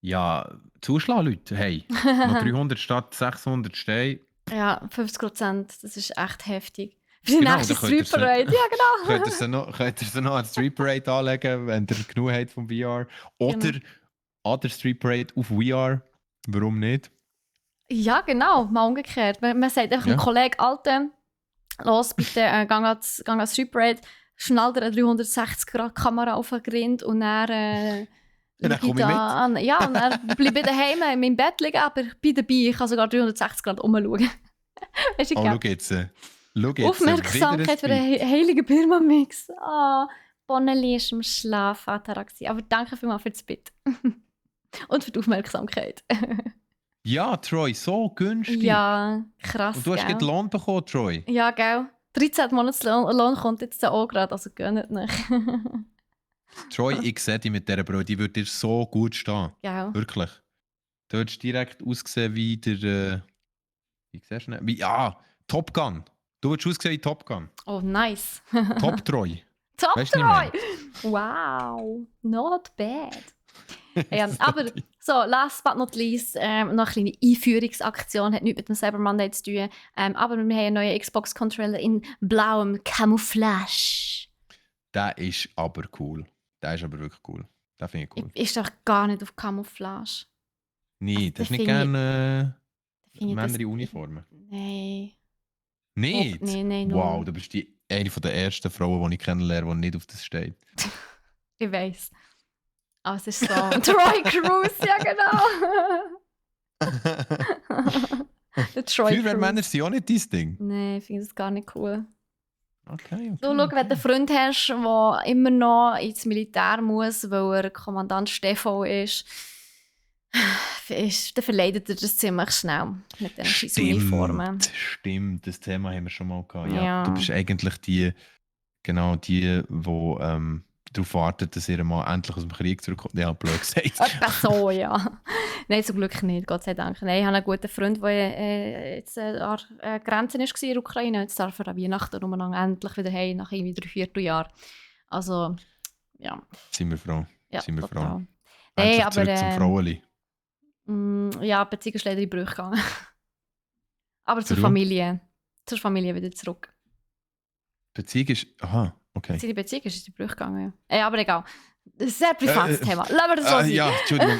Ja, zuschlagen, Leute. Hey, noch 300 statt 600 Steine. Ja, 50%, das ist echt heftig. Für die nächste Street Parade, ja genau. Könnt ihr sie noch an Street Parade anlegen, wenn ihr genug habt vom VR. Oder an der Street Parade auf VR. Warum nicht? Ja, genau, mal umgekehrt. Man sagt einfach einem Kollegen, Alter, los, bitte, gang an Street Parade, schnall dir eine 360-Grad-Kamera auf den Grind und dann... dann komme ich mit. Ja, und dann bleibe ich daheim in meinem Bett liegen, aber bin dabei. Ich kann sogar 360 Grad umschauen. Weißt du, schau jetzt. Aufmerksamkeit für den heiligen Birma-Mix. Bonneli ist im Schlaf, aber danke vielmals für das Bit. Und für die Aufmerksamkeit. Ja, Troy, so günstig. Ja, krass. Und du hast gerade Lohn bekommen, Troy. Ja, gell? 13 Monatslohn kommt jetzt auch gerade, also gönnt nicht. Troy, ich sehe dich mit dieser Brille, die würde dir so gut stehen. Gell? Wirklich. Du würdest direkt aussehen wie der. Wie siehst du denn? Top Gun. Du würdest aussehen wie Top Gun. Oh, nice. Top Troy. Top Weißt du, was ich Troy! Wow, not bad. Aber so, last but not least, noch eine kleine Einführungsaktion, hat nichts mit dem Cyber Monday zu tun. Aber wir haben einen neuen Xbox-Controller in blauem Camouflage. Der ist aber cool. Der ist aber wirklich cool. Den finde ich cool. Ist doch gar nicht auf Camouflage. Nee, das ist nicht gerne Männer in Uniformen. Nein. Nicht? Nein, wow, du bist eine der ersten Frauen, die ich kennenlerne, die nicht auf das steht. Ich weiss. Aber es ist so. Troy Crews, ja genau. Der Troy Feuerwehrmänner sind auch nicht dein Ding. Nein, ich finde das gar nicht cool. Okay. Du, schau, wenn du einen Freund hast, der immer noch ins Militär muss, weil er Kommandant Stefan ist, dann verleidet er das ziemlich schnell mit diesen Uniformen. Stimmt, das Thema haben wir schon mal gehabt. Ja. Ja. Du bist eigentlich die darauf wartet, dass ihr Mann endlich aus dem Krieg zurückkommt. Ja, blöd gesagt. Etwa so, ja. Nein, zum Glück nicht, Gott sei Dank. Nein, ich habe einen guten Freund, der jetzt an der Grenze war in der Ukraine. Jetzt darf er an Weihnachten endlich wieder heim, nach irgendwie 3/4 Jahr. Also, ja. Sind wir froh. Ja, sind wir total. froh. Nein, Endlich aber zurück zum Fraueli. Ja, die Beziehung ist leider in die Brüche gegangen. Aber zur Warum? Familie. Zur Familie wieder zurück. Beziehung ist... Aha, okay. Die Beziehung ist in die Brüche gegangen. Ja. Aber egal. Das ist ein sehr privates Thema. Lassen wir das so sein. Ja, Entschuldigung.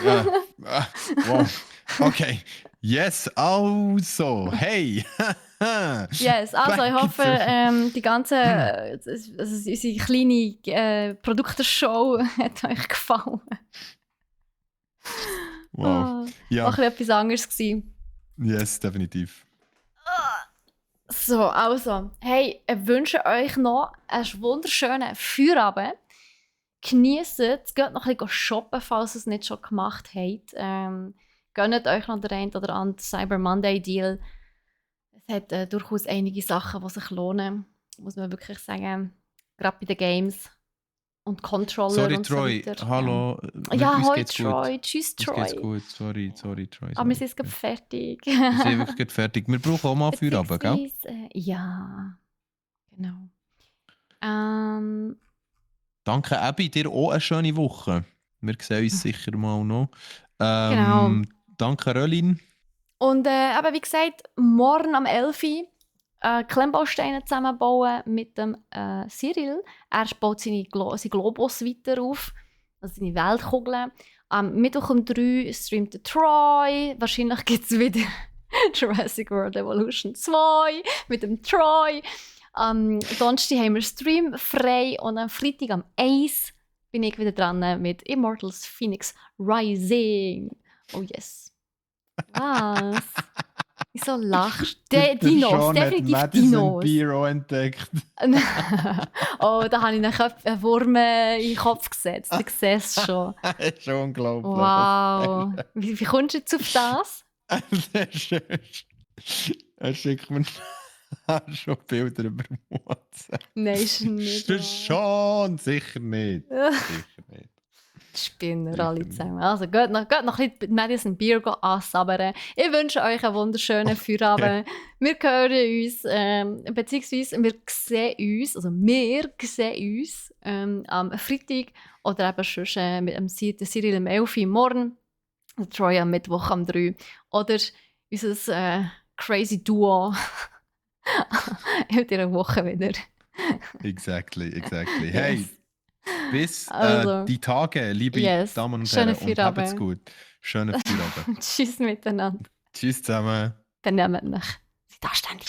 Wow. Okay. Yes, also. Hey. Yes, also ich hoffe, die ganze unsere kleine Produktershow hat euch gefallen. Wow. Ja. Auch etwas anderes gewesen. Yes, definitiv. So, also, hey, ich wünsche euch noch einen wunderschönen Feierabend. Genießt es, geht noch ein bisschen shoppen, falls ihr es nicht schon gemacht habt. Gönnt euch noch den einen oder anderen Cyber Monday Deal. Es hat durchaus einige Sachen, die sich lohnen, muss man wirklich sagen. Gerade bei den Games und Controller Sorry, und Troy. so weiter. Hallo. Ja, Uns hoi geht's Troy. gut. Tschüss, Uns Troy. geht's gut. Sorry, Troy. Aber wir sind jetzt fertig. Wir sind wirklich gerade fertig. Wir brauchen auch mal Feierabend, gell? Ja, genau. Danke, Abby. Dir auch eine schöne Woche. Wir sehen uns sicher mal noch. Genau. Danke, Rölin. Und aber wie gesagt, morgen am 11 Uhr Klemmbausteine zusammenbauen mit dem Cyril. Er baut seinen Globus weiter auf, also seine Weltkugeln. Am Mittwoch um 3 streamt der Troy. Wahrscheinlich gibt es wieder Jurassic World Evolution 2 mit dem Troy. Am Donnerstag haben wir Stream frei und am Freitag am 1 bin ich wieder dran mit Immortals Phoenix Rising. Oh yes. Was? Wieso lachst du? Dinos, definitiv Dinos. Biro entdeckt. Oh, da habe ich einen Wurm in den Kopf gesetzt. Du siehst es schon. Das ist schon unglaublich. Wow. Wie kommst du jetzt auf das? Er schickt mir schon Bilder über WhatsApp. Nein, ist nicht. Das schon, sicher nicht. Sicher nicht. Spinner alle zusammen. Also geht noch ein bisschen Madison Beer ansabbern. Ich wünsche euch einen wunderschönen Feierabend. Wir hören uns, beziehungsweise wir sehen uns am Freitag oder eben schon mit dem Cyril am 11 Uhr morgen, der Troy am Mittwoch am 3 oder unser crazy Duo in dieser Woche wieder. Exactly. Hey, Yes. bis Also, die Tage, liebe yes. Damen und Schönen Herren, und Feierabend. habt's gut. Schönen Feierabend. Tschüss miteinander. Tschüss zusammen. Benehmt euch. Seid anständig.